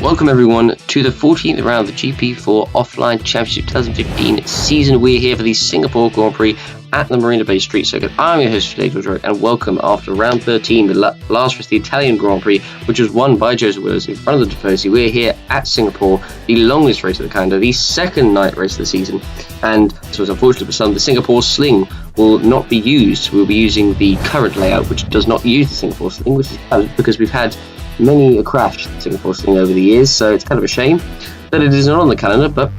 Welcome everyone to the 14th round of the GP4 Offline Championship 2015 season. We're here for the Singapore Grand Prix at the Marina Bay Street Circuit. I'm your host today, George, and welcome after round 13, the last was the Italian Grand Prix, which was won by Joseph Williams in front of the Tifosi. We're here at Singapore, the longest race of the calendar, the second night race of the season, and so it's unfortunate for some, the Singapore Sling will not be used. We'll be using the current layout, which does not use the Singapore Sling, which is bad because we've had many a crash Singapore Sling over the years, so it's kind of a shame that it is not on the calendar, but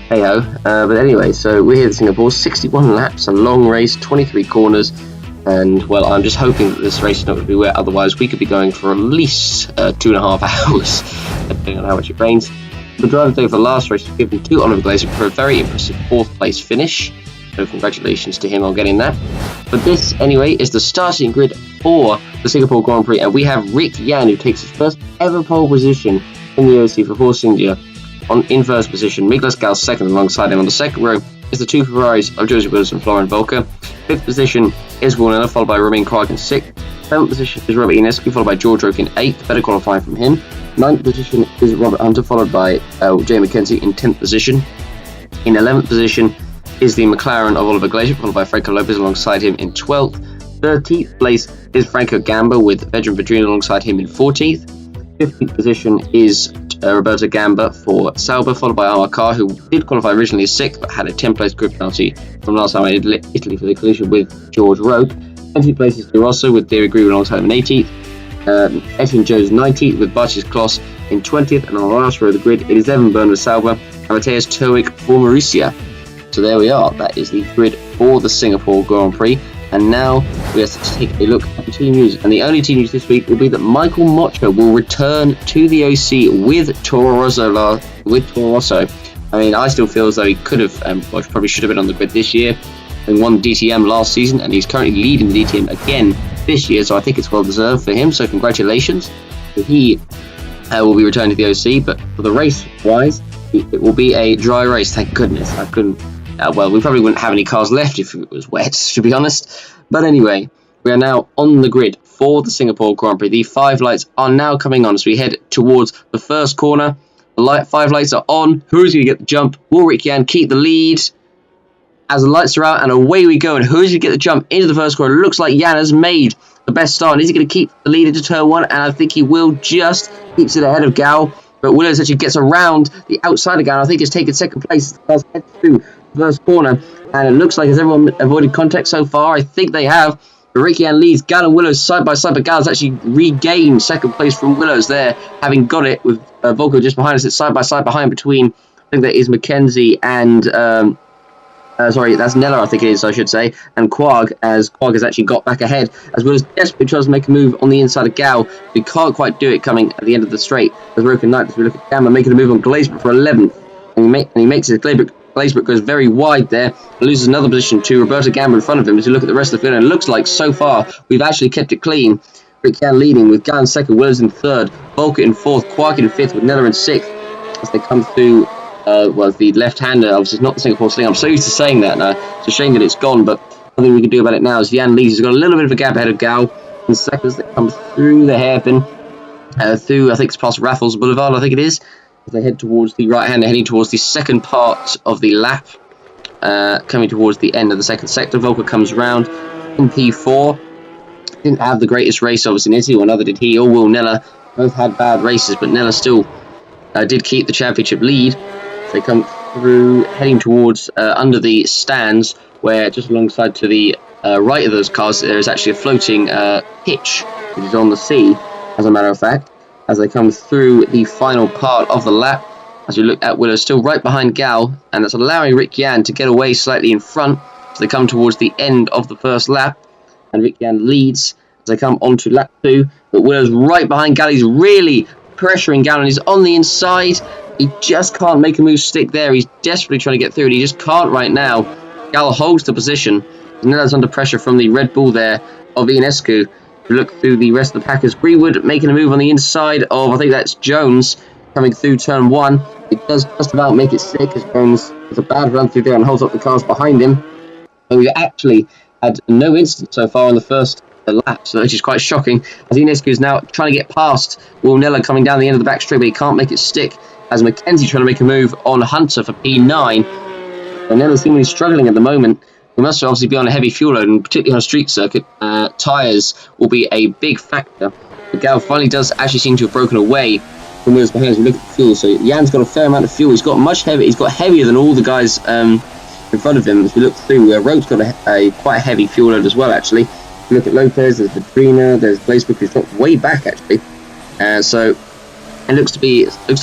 hey ho. But anyway, so we're here at Singapore, 61 laps, a long race, 23 corners, and well, I'm just hoping that this race is not going to be wet, otherwise we could be going for at least 2.5 hours, depending on how much it rains. The driver today for the last race was given to Oliver Glazer for a very impressive 4th place finish, so congratulations to him on getting that. But this, anyway, is the starting grid for the Singapore Grand Prix, and we have Rick Yan, who takes his first ever pole position in the OC for Force India in first position. Miklas Gal second alongside him. On the second row is the two Ferraris of Joseph Williams and Florian Volker. 5th position is Warner, followed by Romain Krog in 6th. 7th position is Robert Ionescu, followed by George Roque in 8th, better qualifying from him. 9th position is Robert Hunter, followed by Jay McKenzie in 10th position. In 11th position is the McLaren of Oliver Glazer, followed by Franco Lopez alongside him in 12th. 13th place is Franco Gamba with Vedran Pedrino alongside him in 14th. 15th position is Roberto Gamba for Sauber, followed by Amar Kar, who did qualify originally as 6th but had a 10th place group penalty from last time in Italy for the collision with George Roque. 20th place is De Rosso with Thierry Green alongside him in 18th. Etienne Jones 19th with Bartis Kloss in 20th, and on the last row of the grid it is Evan Byrne with Sauber and Matthias Towick for Marussia. So there we are, that is the grid for the Singapore Grand Prix. And now we have to take a look at the team news. And the only team news this week will be that Michael Mocha will return to the OC with Toro Rosso. I mean, I still feel as though he could have, probably should have been on the grid this year and won DTM last season. And he's currently leading the DTM again this year. So I think it's well deserved for him. So congratulations. He will be returning to the OC. But for the race-wise, it will be a dry race. Thank goodness. I couldn't. Well, we probably wouldn't have any cars left if it was wet, to be honest. But anyway, we are now on the grid for the Singapore Grand Prix. The 5 lights are now coming on as we head towards the first corner. The 5 lights are on. Who's going to get the jump? Will Rick Yan keep the lead? As the lights are out, and away we go. And who's going to get the jump into the first corner? It looks like Yan has made the best start. And is he going to keep the lead into turn 1? And I think he will, just keeps it ahead of Gal. But Williams actually gets around the outside of Gal. I think he's taken second place. Heads through first corner, and it looks like, has everyone avoided contact so far? I think they have. Rick Yan leads Gal and Willows side by side, but Gal's actually regained second place from Willows there, having got it with Volker just behind us. It's side by side behind between, I think that is McKenzie and sorry, that's Nella, I think it is, I should say, and Quag, as Quag has actually got back ahead, as Willows desperately tries to make a move on the inside of Gal. He can't quite do it coming at the end of the straight. As Roque and Knight, as we look at Gamma making a move on Glazebrook for 11th, and he makes it. Glazebrook goes very wide there, loses another position to Roberto Gamba in front of him. As we look at the rest of the field, and it looks like so far we've actually kept it clean. Rick Yan leading with Gal in 2nd, Willows in 3rd, Volker in 4th, Quark in 5th with Nella in 6th as they come through. The left-hander, obviously it's not the Singapore Sling. I'm so used to saying that now. It's a shame that it's gone, but nothing we can do about it now as Yan leads. He's got a little bit of a gap ahead of Gal in seconds that comes through the hairpin, through, I think it's past Raffles Boulevard, I think it is. They head towards the right-hander, heading towards the second part of the lap, coming towards the end of the second sector. Volker comes around in P4. Didn't have the greatest race, obviously, in Italy, or neither did he or Will Nella. Both had bad races, but Nella still did keep the championship lead. They come through, heading towards under the stands, where just alongside to the right of those cars, there is actually a floating pitch, which is on the sea, as a matter of fact. As they come through the final part of the lap, as we look at Willow still right behind Gal, and that's allowing Rick Yan to get away slightly in front as they come towards the end of the first lap, and Rick Yan leads as they come onto lap 2, but Willow's right behind Gal. He's really pressuring Gal, and he's on the inside. He just can't make a move stick there. He's desperately trying to get through, and he just can't right now. Gal holds the position. Nella's under pressure from the Red Bull there of Ionescu. Look through the rest of the Packers. Greenwood making a move on the inside of, I think that's Jones, coming through turn 1. It does just about make it stick as Jones has a bad run through there and holds up the cars behind him. So we've actually had no incident so far in the first the lap, so which is quite shocking. As Ionescu is now trying to get past Will Nella coming down the end of the back straight, but he can't make it stick. As Mackenzie trying to make a move on Hunter for P9. And Nella's seemingly struggling at the moment. He must obviously be on a heavy fuel load, and particularly on a street circuit, tyres will be a big factor. But Gal finally does actually seem to have broken away from wheels behind as we look at the fuel. So Jan's got a fair amount of fuel. He's got heavier than all the guys in front of him. As we look through, Rogue's got a quite heavy fuel load as well, actually. If you look at Lopez, there's Vidrina, there's Blazebrook, who's dropped way back, actually. So it looks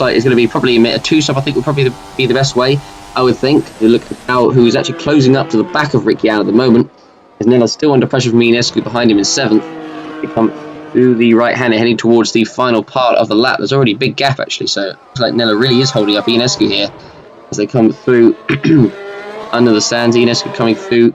like it's going to be probably a two-stop. I think would probably be the best way, I would think. You look at Gal, who is actually closing up to the back of Rick Jan at the moment. As Nella's still under pressure from Ionescu behind him in 7th. They come through the right-hander, heading towards the final part of the lap. There's already a big gap, actually, so it looks like Nella really is holding up Ionescu here as they come through under the stands. Ionescu coming through.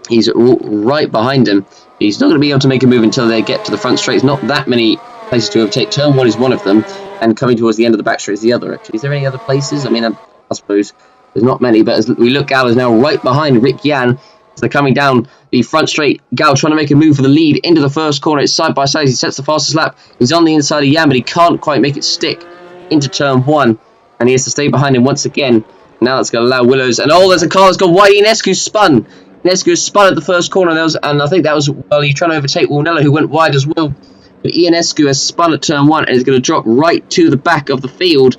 He's right behind him. He's not going to be able to make a move until they get to the front straight. There's not that many places to overtake. Turn 1 is one of them, and coming towards the end of the back straight is the other, actually. Is there any other places? I mean, I suppose there's not many, but as we look, Gal is now right behind Rick Jan. So they're coming down the front straight. Gal trying to make a move for the lead into the first corner. It's side by side as he sets the fastest lap. He's on the inside of Jan, but he can't quite make it stick into turn 1. And he has to stay behind him once again. Now that's going to allow Willows. And there's a car that's gone wide. Ionescu spun. Ionescu spun at the first corner. And I think that was, he's trying to overtake Wilnella, who went wide as well. But Ionescu has spun at turn 1 and is going to drop right to the back of the field.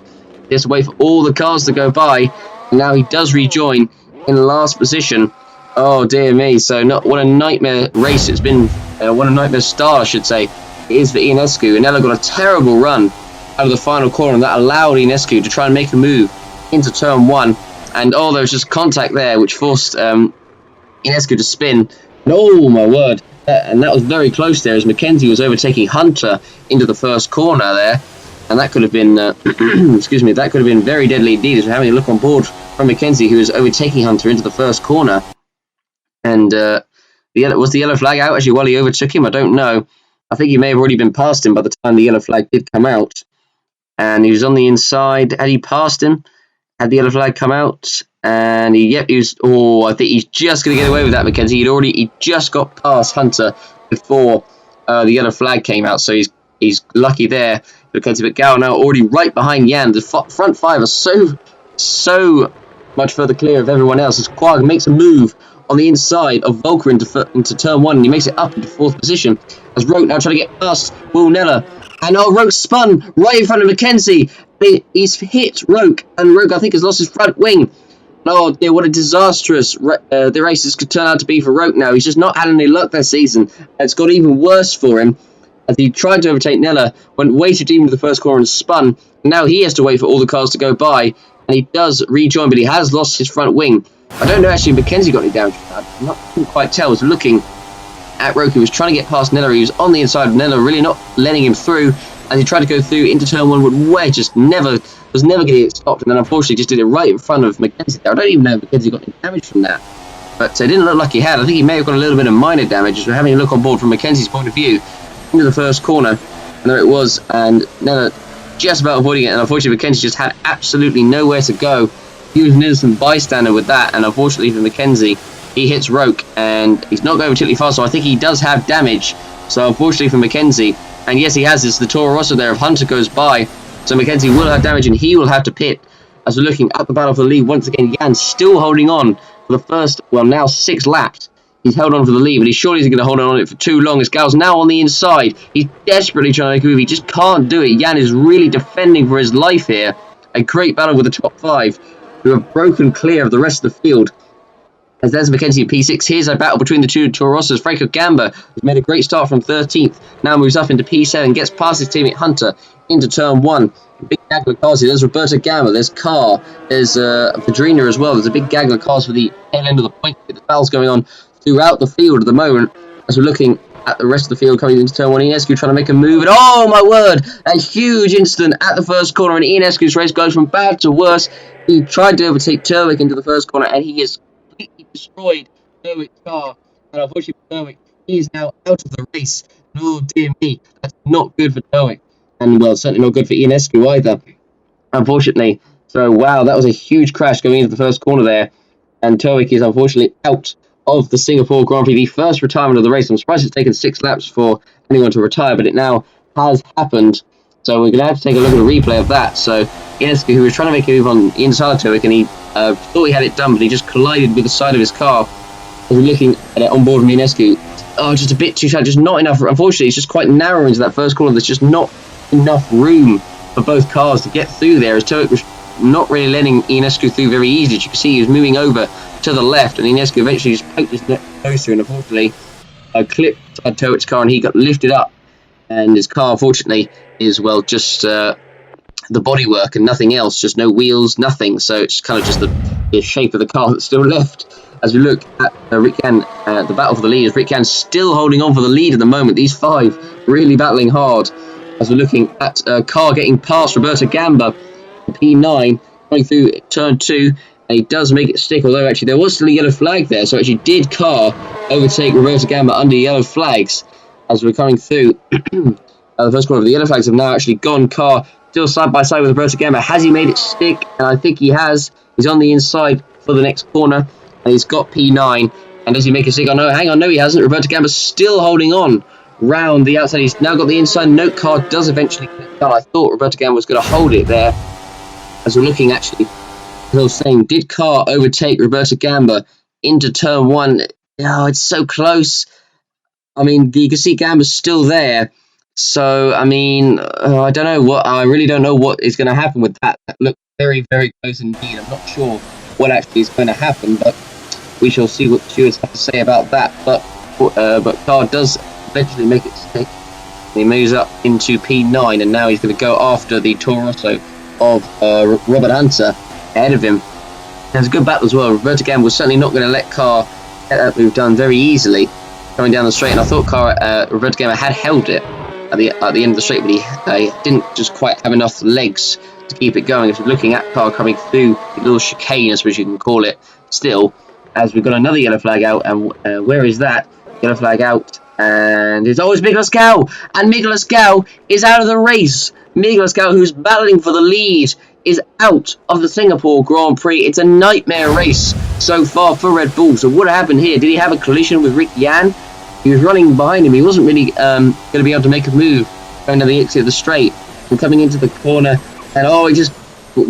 He has to wait for all the cars to go by. And now he does rejoin in last position. Oh dear me, so what a nightmare race it's been, what a nightmare start I should say, it is for Ionescu. And Nella got a terrible run out of the final corner, and that allowed Ionescu to try and make a move into turn 1. And there was just contact there which forced Ionescu to spin. And oh my word, and that was very close there as Mackenzie was overtaking Hunter into the first corner there. And that could have been, excuse me, that could have been very deadly indeed as we're having a look on board from Mackenzie, who was overtaking Hunter into the first corner. And was the yellow flag out actually while he overtook him? I don't know. I think he may have already been past him by the time the yellow flag did come out. And he was on the inside. Had he passed him? Had the yellow flag come out? And he was. I think he's just going to get away with that, Mackenzie. He just got past Hunter before the yellow flag came out, so he's lucky there, Mackenzie. But Gal now already right behind Jan. The front 5 are so much further clear of everyone else as Quag makes a move on the inside of Volker into turn 1, and he makes it up into 4th position as Roke now trying to get past Will Nella. And Roke spun right in front of Mackenzie. He's hit Roke, and Roke I think has lost his front wing. Oh dear, what a disastrous the races could turn out to be for Roke now. He's just not had any luck this season. It's got even worse for him as he tried to overtake Nella, went way too deep into the first corner and spun. And now he has to wait for all the cars to go by, and he does rejoin, but he has lost his front wing. I don't know actually if Mackenzie got any damage. I couldn't quite tell. I was looking at Roke, who was trying to get past Nella. He was on the inside of Nella, really not letting him through. As he tried to go through into turn 1, was never going to get stopped, and then unfortunately just did it right in front of Mackenzie there. I don't even know if Mackenzie got any damage from that, but it didn't look like he had. I think he may have got a little bit of minor damage as we're having a look on board from Mackenzie's point of view into the first corner. And there it was, and Nella just about avoiding it, and unfortunately Mackenzie just had absolutely nowhere to go. He was an innocent bystander with that, and unfortunately for Mackenzie, he hits Roke, and he's not going particularly fast, so I think he does have damage. So unfortunately for Mackenzie, and yes, he has this, the Toro Rosso there, if Hunter goes by, so Mackenzie will have damage, and he will have to pit. As we're looking at the battle for the lead, once again, Jan still holding on for the first, now 6 laps. He's held on for the lead, but he surely isn't going to hold on it for too long, as Gal's now on the inside. He's desperately trying to make a move, he just can't do it. Jan is really defending for his life here. A great battle with the top 5, who have broken clear of the rest of the field. As there's Mackenzie at P6, here's a battle between the two Toro Rossos. Franco Gamba has made a great start from 13th, now moves up into P7, gets past his teammate Hunter into turn 1. Big gaggle of cars here. There's Roberto Gamba, there's Carr, there's Padrina as well. There's a big gaggle of cars for the tail end of the point. The battle's going on throughout the field at the moment as we're looking at the rest of the field coming into turn 1. Ionescu trying to make a move, and oh my word, a huge incident at the first corner, and Ionescu's race goes from bad to worse. He tried to overtake Turwick into the first corner, and he has completely destroyed Turwick's car, and unfortunately for Turwick, he is now out of the race. And oh dear me, that's not good for Turwick, and well, certainly not good for Ionescu either, unfortunately. So wow, that was a huge crash going into the first corner there, and Turwick is unfortunately out of the Singapore Grand Prix, the first retirement of the race. I'm surprised it's taken 6 laps for anyone to retire, but it now has happened. So we're going to have to take a look at a replay of that. So Ionescu, who was trying to make a move on the inside to it, and he thought he had it done, but he just collided with the side of his car. As we're looking at it on board from Ionescu, just a bit too shallow, just not enough. Unfortunately, it's just quite narrow into that first corner. There's just not enough room for both cars to get through there, as Toic was not really letting Ionescu through very easily. As you can see, he was moving over to the left, and Ionescu eventually just poked his nose through, and unfortunately clipped Toic's car, and he got lifted up, and his car, unfortunately, is, well, just the bodywork and nothing else, just no wheels, nothing. So it's kind of just the shape of the car that's still left. As we look at Rick Yan, the battle for the lead, Rick Yan still holding on for the lead at the moment. These 5 really battling hard. As we're looking at Carr getting past Roberto Gamba, P9, going through turn 2, and he does make it stick, although actually there was still a yellow flag there, so actually did Carr overtake Roberto Gamba under yellow flags. As we're coming through the first corner, the yellow flags have now actually gone. Carr still side by side with Roberto Gamba. Has he made it stick? And I think he has. He's on the inside for the next corner, and he's got P9. And does he make a stick? Oh no, hang on, no he hasn't. Roberto Gamba's still holding on round the outside. He's now got the inside. Note Carr does eventually get it done. I thought Roberto Gamba was going to hold it there. As we're looking, actually, as I was saying, did Carr overtake Roberto Gamba into turn 1? Oh, it's so close. I mean, you can see Gamba's still there. So, I mean, I don't know what. I really don't know what is going to happen with that. That looked very, very close indeed. I'm not sure what actually is going to happen, but we shall see what stewards have to say about that. But Carr does eventually make it stick. He moves up into P9, and now he's going to go after the Toro Rosso of Robert Hunter ahead of him. There's a good battle as well. Roberto Gamba was certainly not going to let Carr get that move done very easily coming down the straight, and I thought Roberto Gamba had held it at the end of the straight, but he didn't just quite have enough legs to keep it going. As we're looking at Carr coming through the little chicane, as you can call it, still, as we've got another yellow flag out, and where is that? Yellow flag out, and it's always Miguel Scow, and Miguel Scow is out of the race. Miguel Scow, who's battling for the lead, is out of the Singapore Grand Prix. It's a nightmare race so far for Red Bull. So what happened here? Did he have a collision with Rick Yan? He was running behind him. He wasn't really going to be able to make a move going down the exit of the straight and coming into the corner. And he just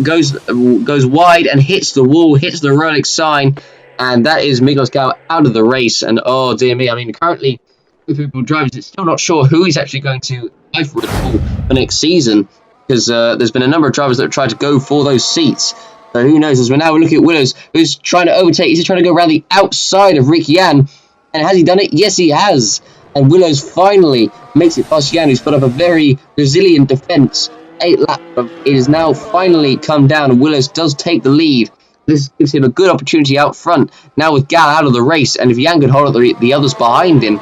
goes wide and hits the wall, hits the Rolex sign, and that is Miguel Scow out of the race. And oh dear me, I mean, currently with Red Bull drivers, it's still not sure who is actually going to drive for Red Bull for next season, because there's been a number of drivers that have tried to go for those seats. So who knows? As we're now looking at Willows, who's trying to overtake. He's trying to go around the outside of Rick Yan. And has he done it? Yes, he has. And Willows finally makes it past Yan, who's put up a very resilient defence. 8 laps. It has now finally come down, and Willows does take the lead. This gives him a good opportunity out front. Now with Gal out of the race, and if Yan could hold up the others behind him,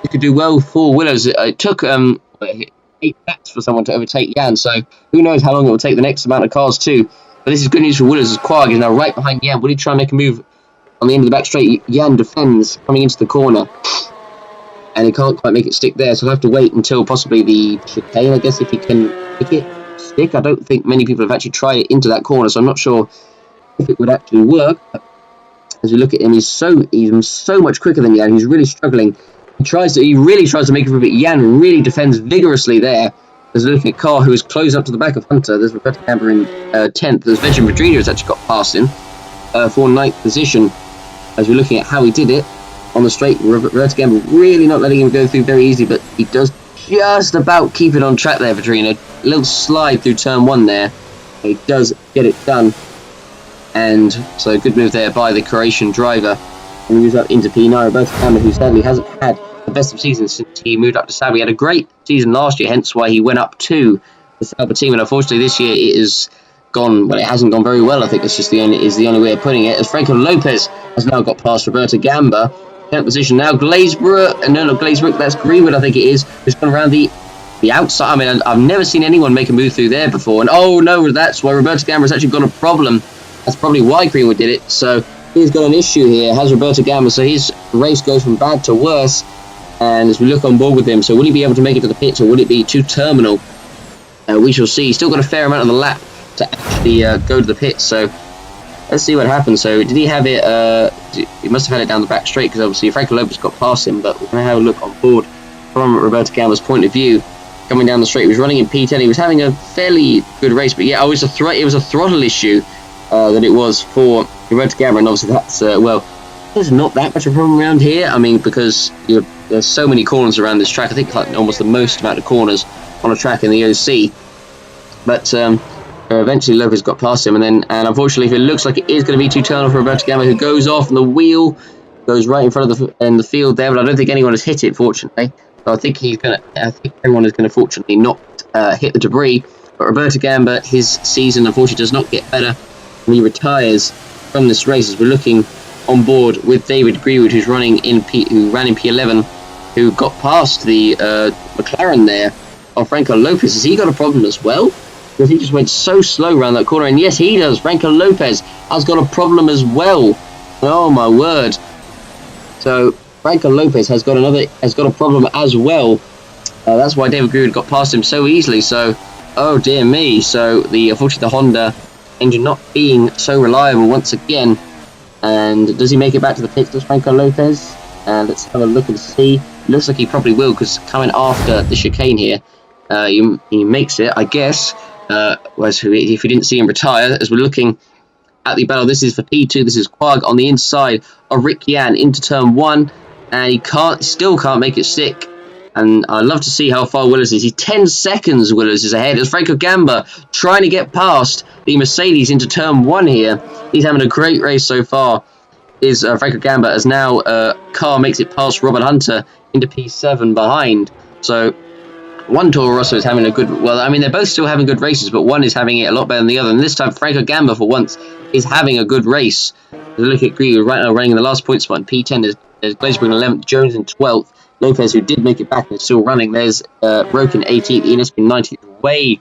he could do well for Willows. It took 8 laps for someone to overtake Yan, so who knows how long it will take the next amount of cars too. But this is good news for Willows, as Quag is now right behind Yan. Will he try and make a move on the end of the back straight? Yan defends coming into the corner, and he can't quite make it stick there, so he'll have to wait until possibly the chicane, I guess, if he can make it stick. I don't think many people have actually tried it into that corner, so I'm not sure if it would actually work. But as we look at him, he's so much quicker than Yan. He's really struggling. He really tries to make it for a bit. Yan really defends vigorously there. There's looking at Carr, who is close up to the back of Hunter. There's Roberto Gamba in 10th. There's Virgin Madrina has actually got past him for 9th position. As we're looking at how he did it on the straight, Roberto Gamba really not letting him go through very easy, but he does just about keep it on track there, Madrina. A little slide through turn 1 there. He does get it done. And so good move there by the Croatian driver. And he moves up into P9. Roberto Gamba, who sadly hasn't had the best of seasons since he moved up to Sauber. He had a great season last year, hence why he went up to the Sauber team. And unfortunately, this year it is gone. Well, it hasn't gone very well. I think it's just the only way of putting it. As Franco Lopez has now got past Roberto Gamba, 10th position now. Glazebrook. That's Greenwood, I think it is. Who's gone around the outside. I mean, I've never seen anyone make a move through there before. And oh no, that's why Roberto Gamba has actually got a problem. That's probably why Greenwood did it. So he's got an issue here. Has Roberto Gamba? So his race goes from bad to worse. And as we look on board with him, so will he be able to make it to the pits, or will it be too terminal? We shall see. He's still got a fair amount of the lap to actually go to the pits. So let's see what happens. So did he have it? He must have had it down the back straight, because obviously Franco Lopez got past him. But we're going to have a look on board from Roberto Gamba's point of view. Coming down the straight, he was running in P10. He was having a fairly good race, but yeah, it was a throttle issue that it was for Roberto Gamba, and obviously that's well, there's not that much of a problem around here. I mean, because there's so many corners around this track. I think like almost the most amount of corners on a track in the OC. But eventually Lopez got past him, and unfortunately, if it looks like it is going to be too turn for Roberto Gamba, who goes off, and the wheel goes right in front of the field there. But I don't think anyone has hit it, fortunately. So I think everyone is going to fortunately not hit the debris. But Roberto Gamba, his season unfortunately does not get better, and he retires from this race. As we're looking on board with David Greenwood, who ran in P11, who got past the McLaren there of Franco Lopez. Has he got a problem as well? Because he just went so slow around that corner, and yes, he does. Franco Lopez has got a problem as well. Oh my word! So Franco Lopez has got a problem as well. That's why David Greenwood got past him so easily. So, oh dear me. So unfortunately the Honda engine not being so reliable once again. And does he make it back to the pits, does Franco Lopez? Let's have a look and see. Looks like he probably will, because coming after the chicane here, he makes it, I guess. Whereas if we didn't see him retire, as we're looking at the battle, this is for P2. This is Quag on the inside of Rick Yan into turn 1, and he still can't make it stick. And I'd love to see how far Willis is. He's 10 seconds. Willis is ahead as Franco Gamba trying to get past the Mercedes into turn 1 here. He's having a great race so far. Is Franco Gamba, as now car makes it past Robert Hunter into P7 behind. So one Toro Rosso is having a good, well, I mean, they're both still having good races, but one is having it a lot better than the other. And this time, Franco Gamba, for once, is having a good race. Look at Greenwood right now running in the last point spot in P10. There's Glazebrook in 11th, Jones in 12th. Lopez, who did make it back and is still running. There's Roken 18th, Enos in 19th, way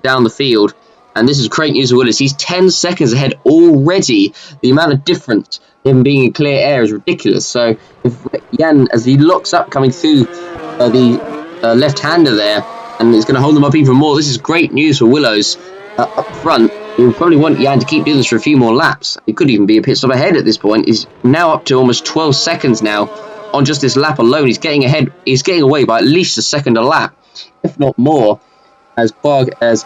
down the field. And this is great news for Willis. He's 10 seconds ahead already. The amount of difference, him being in clear air, is ridiculous. So if Jan, as he locks up coming through the left-hander there, and it's going to hold them up even more, this is great news for Willows up front. He will probably want Jan to keep doing this for a few more laps. He could even be a pit stop ahead at this point. He's now up to almost 12 seconds now on just this lap alone. He's getting ahead. He's getting away by at least a second a lap, if not more, as Quag is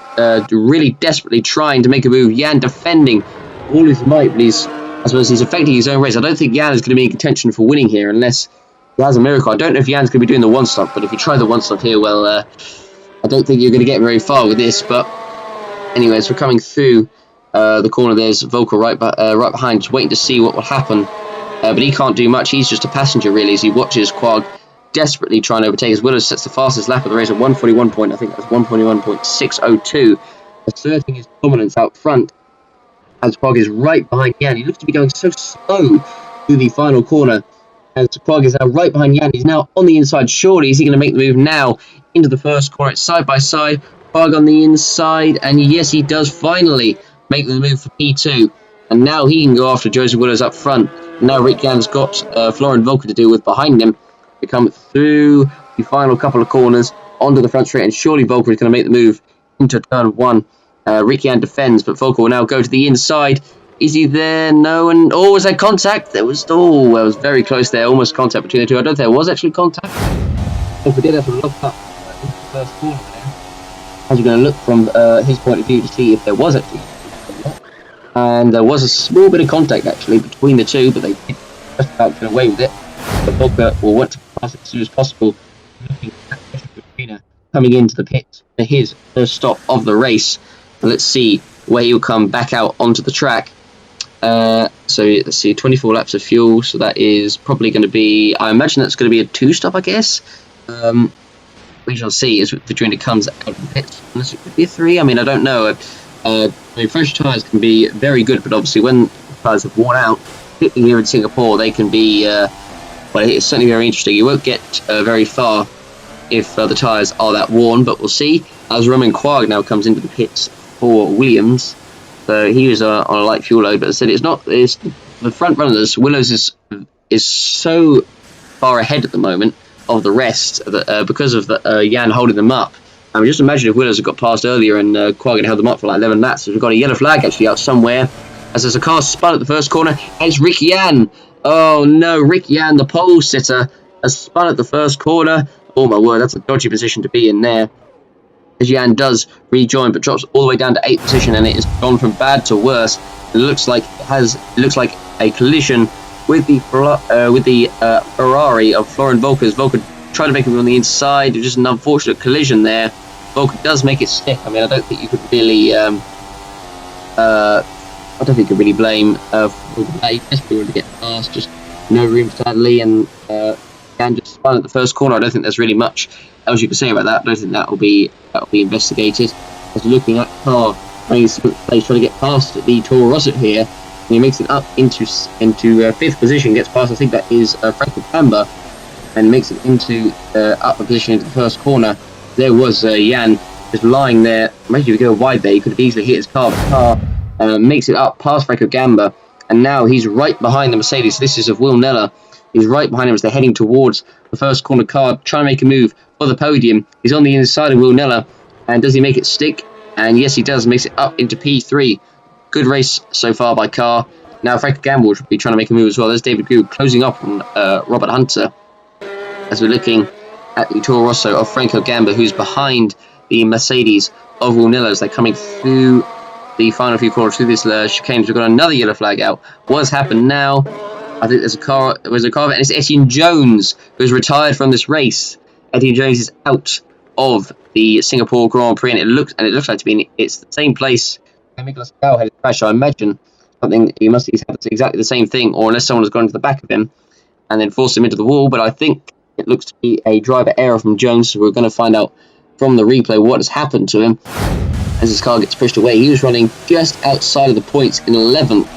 really desperately trying to make a move. Jan defending all his might, but I suppose he's affecting his own race. I don't think Jan is going to be in contention for winning here unless he has a miracle. I don't know if Jan's going to be doing the one stop, but if you try the one stop here, well, I don't think you're going to get very far with this. But anyways, we're coming through the corner. There's Volker right behind, just waiting to see what will happen. But he can't do much. He's just a passenger, really, as he watches Quag desperately trying to overtake. As Willows sets the fastest lap of the race at 141 point. I think that's 141.602, asserting his dominance out front. As Quag is right behind Jan. He looks to be going so slow through the final corner. As Quag is now right behind Jan. He's now on the inside. Surely is he going to make the move now into the first corner? It's side by side. Quag on the inside. And yes, he does finally make the move for P2. And now he can go after Joseph Willows up front. Now Rick Jan's got Florian Volker to deal with behind him. They come through the final couple of corners onto the front straight, and surely Volker is going to make the move into turn 1. Rick Jan defends, but Volker will now go to the inside. Is he there? No. And was there contact? There was. It was very close there. Almost contact between the two. I don't think there was actually contact. Volker did have to look up into the first corner there. As we're going to look from his point of view to see if there was actually. And there was a small bit of contact actually between the two, but they did just about get away with it. But Volker will want to pass it as soon as possible. Looking at Katrina coming into the pit for his first stop of the race. And let's see where he'll come back out onto the track. So let's see, 24 laps of fuel. So that is probably going to be, I imagine that's going to be a 2-stop, I guess. We shall see as Katrina comes out of the pit. Unless it could be a 3. I mean, I don't know. Fresh tyres can be very good, but obviously when tyres have worn out, particularly here in Singapore, they can be, well, it's certainly very interesting. You won't get very far if the tyres are that worn, but we'll see. As Roman Quag now comes into the pits for Williams, so he was on a light fuel load, but as I said, it's the front runners. Willows is so far ahead at the moment of the rest that, because of the Jan holding them up. I mean, just imagine if Willows had got past earlier and Quag had held them up for like 11 laps. We've got a yellow flag actually out somewhere. as there's a car spun at the first corner. And it's Rick Yan. Oh no, Rick Yan, the pole sitter, has spun at the first corner. Oh my word, that's a dodgy position to be in there. As Yan does rejoin, but drops all the way down to 8th position, and it has gone from bad to worse. It looks like a collision with the Ferrari of Florian Volker. Volker tried to make him on the inside. Just an unfortunate collision there. Volker does make it stick. I mean, I don't think you could really blame Volker. He desperately wanted to get past, just no room sadly, and Yan just spun at the first corner. I don't think there's really much else you can say about that. I don't think that'll be investigated. As looking at car, he's trying to get past the Toro Rosso here, and he makes it up into 5th position. Gets past, I think that is Franco Gamba, and makes it into upper position into the first corner. There was Yan just lying there. Maybe if you go wide there, he could have easily hit his car. But the car makes it up past Franco Gamba, and now he's right behind the Mercedes. This is of Will Neller. He's right behind him as they're heading towards the first corner. Car trying to make a move for the podium. He's on the inside of Will Neller, and does he make it stick? And yes, he does. Makes it up into P3. Good race so far by Carr. Now Franco Gamba will be trying to make a move as well. There's David Gould closing up on Robert Hunter, as we're looking at the Toro Rosso of Franco Gamba, who's behind the Mercedes of Will Neller as they're coming through the final few corners through this chicane. We've got another yellow flag out. What's happened now? I think there's a car, and it's Etienne Jones who's retired from this race. Etienne Jones is out of the Singapore Grand Prix, and it looks like it's the same place where Nicolas Gal had his crash. I imagine he's had exactly the same thing, or unless someone has gone to the back of him and then forced him into the wall. But I think it looks to be a driver error from Jones, so we're going to find out from the replay what has happened to him as his car gets pushed away. He was running just outside of the points in 11th.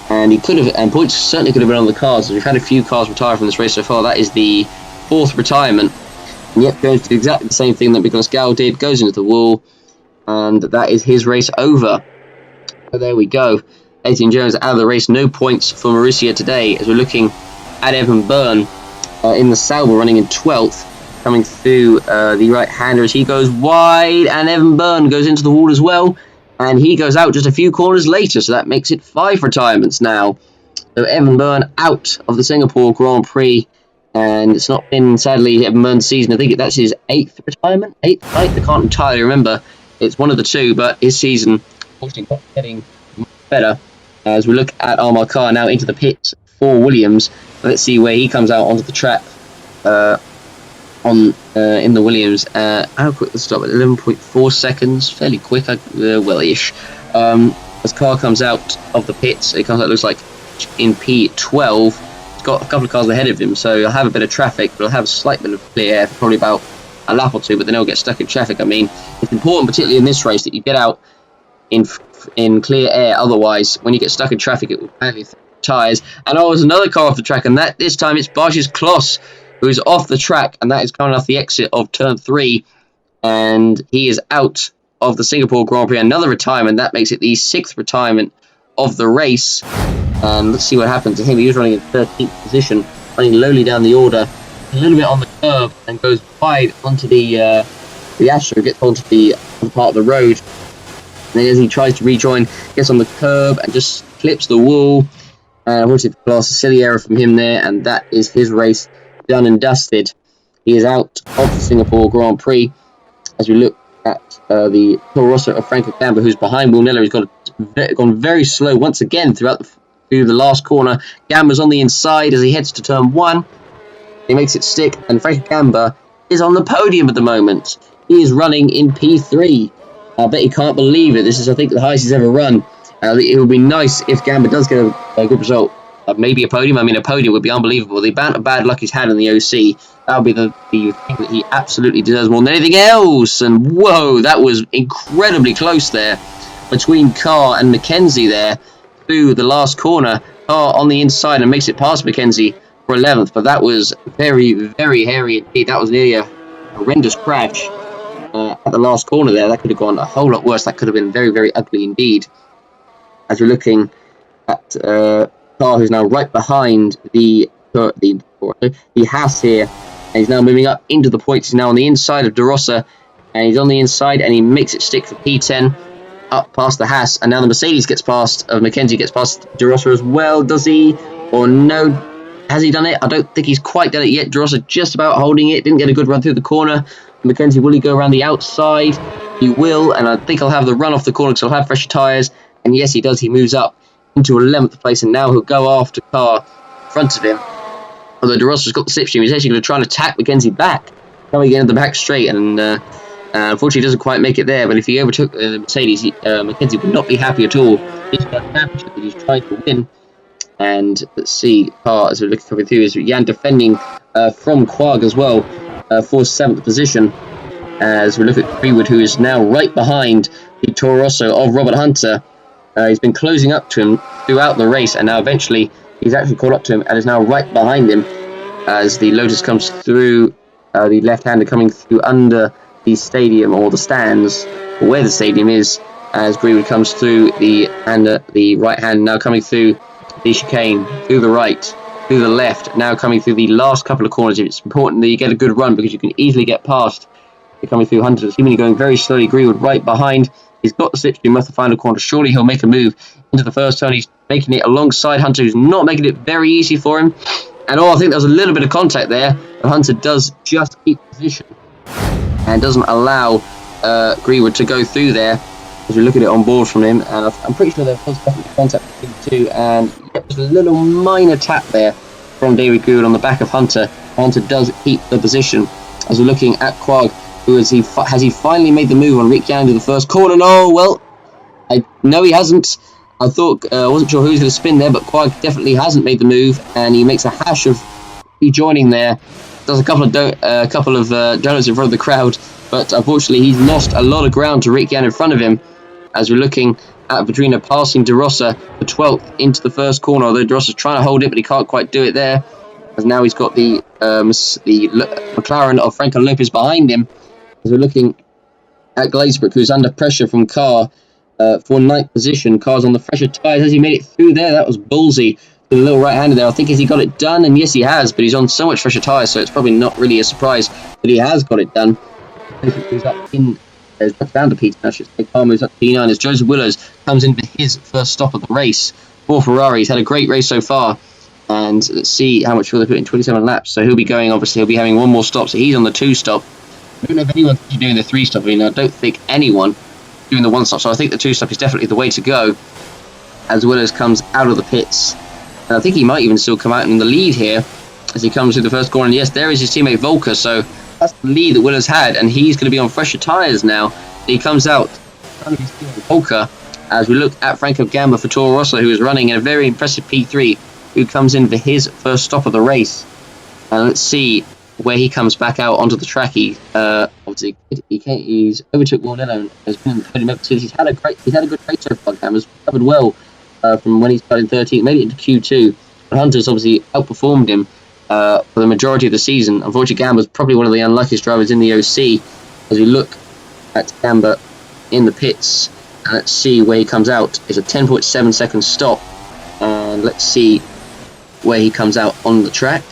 And he could have, and points certainly could have been on the cars. We've had a few cars retire from this race so far. That is the 4th retirement. And yet Jones did exactly the same thing that Nicolas Gal did, goes into the wall, and that is his race over. So there we go. Etienne Jones out of the race. No points for Marussia today, as we're looking at Evan Byrne in the Sauber running in 12th, coming through the right-hander as he goes wide, and Evan Byrne goes into the wall as well. And he goes out just a few corners later, so that makes it 5 retirements now. So Evan Byrne out of the Singapore Grand Prix, and it's not been, sadly, Evan Byrne's season. I think that's his 8th retirement, 8th, I can't entirely remember. It's one of the two, but his season, unfortunately, not getting much better. As we look at Armar Carr now into the pits for Williams. Let's see where he comes out onto the track in the Williams. How quick the stop at 11.4 seconds, fairly quick, well-ish. As Carr comes out of the pits, it comes out, looks like in P12. He's got a couple of cars ahead of him, so he'll have a bit of traffic, but he'll have a slight bit of clear air for probably about a lap or two, but then he'll get stuck in traffic. I mean, it's important, particularly in this race, that you get out in clear air. Otherwise, when you get stuck in traffic, it will badly affect the tyres. And there's another car off the track, and this time it's Barges Kloss, who is off the track, and that is coming off the exit of turn 3, and he is out of the Singapore Grand Prix. Another retirement. That makes it the 6th retirement of the race. Let's see what happened to him. He was running in 13th position, running lowly down the order, a little bit on the curb, and goes wide onto the Astro, gets onto the part of the road. And then as he tries to rejoin, gets on the curb and just clips the wall. And unfortunately, a silly error from him there, and that is his race done and dusted. He is out of the Singapore Grand Prix. As we look at the Toro Rosso of Franco Gamba, who's behind Will Neller, he's gone very slow once again through the last corner. Gamba's on the inside as he heads to turn 1. He makes it stick, and Franco Gamba is on the podium at the moment. He is running in P3. I bet he can't believe it. This is, I think, the highest he's ever run. It would be nice if Gamba does get a good result. Maybe a podium. I mean, a podium would be unbelievable. The amount of bad luck he's had in the OC, that would be the thing that he absolutely deserves more than anything else. And whoa, that was incredibly close there between Carr and Mackenzie there through the last corner. Carr on the inside and makes it past Mackenzie for 11th, but that was very, very hairy indeed. That was nearly a horrendous crash at the last corner there. That could have gone a whole lot worse. That could have been very, very ugly indeed. As we're looking at Carr, who's now right behind the Haas here, and he's now moving up into the points. He's now on the inside of De Rosa, and he's on the inside, and he makes it stick for P10. up past the Haas, and now the Mercedes gets past, Mackenzie gets past De Rosa as well, does he? Or no? Has he done it? I don't think he's quite done it yet. De Rosa just about holding it, didn't get a good run through the corner. Mackenzie, will he go around the outside? He will, and I think I'll have the run off the corner because I'll have fresher tyres, and yes he does, he moves up into 11th place, and now he'll go after car in front of him. Although De Rosa's got the slipstream, he's actually going to try and attack Mackenzie back, coming into the back straight, and unfortunately he doesn't quite make it there. But if he overtook Mercedes, Mackenzie would not be happy at all. He's got a championship that he's trying to win. And let's see, car as we're looking coming through is Jan defending from Quag as well for 7th position. As we look at Greenwood, who is now right behind the Toro Rosso of Robert Hunter. He's been closing up to him throughout the race, and now eventually he's actually caught up to him and is now right behind him as the Lotus comes through, the left-hander coming through under the stadium, or the stands, or where the stadium is, as Greenwood comes through the right hand, now coming through the chicane, through the right, through the left, now coming through the last couple of corners. It's important that you get a good run because you can easily get past. You're coming through Hunter, seemingly going very slowly. Greenwood right behind. He's got the slipstream off the final corner. Surely he'll make a move into the first turn. He's making it alongside Hunter, who's not making it very easy for him. And I think there was a little bit of contact there, but Hunter does just keep position and doesn't allow Greenwood to go through there. As we look at it on board from him, and I'm pretty sure there was definitely contact between the two, and there's a little minor tap there from David Greenwood on the back of Hunter. Hunter does keep the position. As we're looking at Quag, who has he finally made the move on Rick Yan to the first corner? No, well, no, he hasn't. I thought I wasn't sure who was going to spin there, but Quag definitely hasn't made the move, and he makes a hash of rejoining there. Does a couple of donuts in front of the crowd, but unfortunately he's lost a lot of ground to Rick Yan in front of him. As we're looking at Vadrina passing De Rosa for 12th into the first corner, although De Rosa's trying to hold it, but he can't quite do it there. As now he's got the McLaren of Franco Lopez behind him. As we're looking at Glazebrook, who's under pressure from Carr for 9th position. Carr's on the fresher tyres. Has he made it through there? That was ballsy. The little right-hander there. I think has he got it done? And yes, he has, but he's on so much fresher tyres, so it's probably not really a surprise that he has got it done. He's up in down to P10, I should say. Car moves up to P9 as Joseph Willows comes in for his first stop of the race for Ferrari. He's had a great race so far, and let's see how much fuel they put in, 27 laps. So he'll be going, obviously, he'll be having one more stop, so he's on the 2 stop. I don't know if anyone's doing the 3 stop. I mean, I don't think anyone doing the 1 stop, so I think the 2 stop is definitely the way to go. As Willows comes out of the pits, and I think he might even still come out in the lead here as he comes through the first corner. And yes, there is his teammate Volker, so that's the lead that Willows had, and he's going to be on fresher tyres now. He comes out Volker as we look at Franco Gamba for Toro Rosso, who is running in a very impressive P3, who comes in for his first stop of the race. And let's see where he comes back out onto the track. Obviously he's overtook Warnello and has been in the podium ever since. He's had a good race so far. Gamba's recovered well from when he started 13th, made it into Q2. But Hunter's obviously outperformed him for the majority of the season. Unfortunately, Gamba's probably one of the unluckiest drivers in the OC. As we look at Gamba in the pits, and let's see where he comes out. It's a 10.7 second stop, and let's see where he comes out on the track.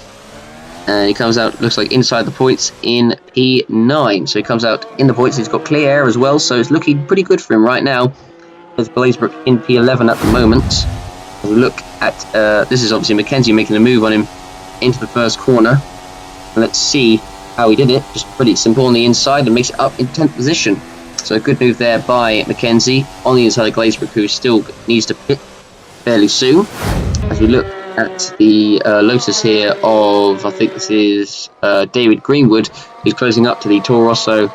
And he comes out, looks like inside the points in P9. So he comes out in the points. He's got clear air as well, so it's looking pretty good for him right now. There's Glazebrook in P11 at the moment. As we look at, this is obviously Mackenzie making a move on him into the first corner. And let's see how he did it. Just pretty simple on the inside and makes it up in 10th position. So a good move there by Mackenzie on the inside of Glazebrook, who still needs to pit fairly soon. As we look at the Lotus here of, I think this is David Greenwood, who's closing up to the Toro Rosso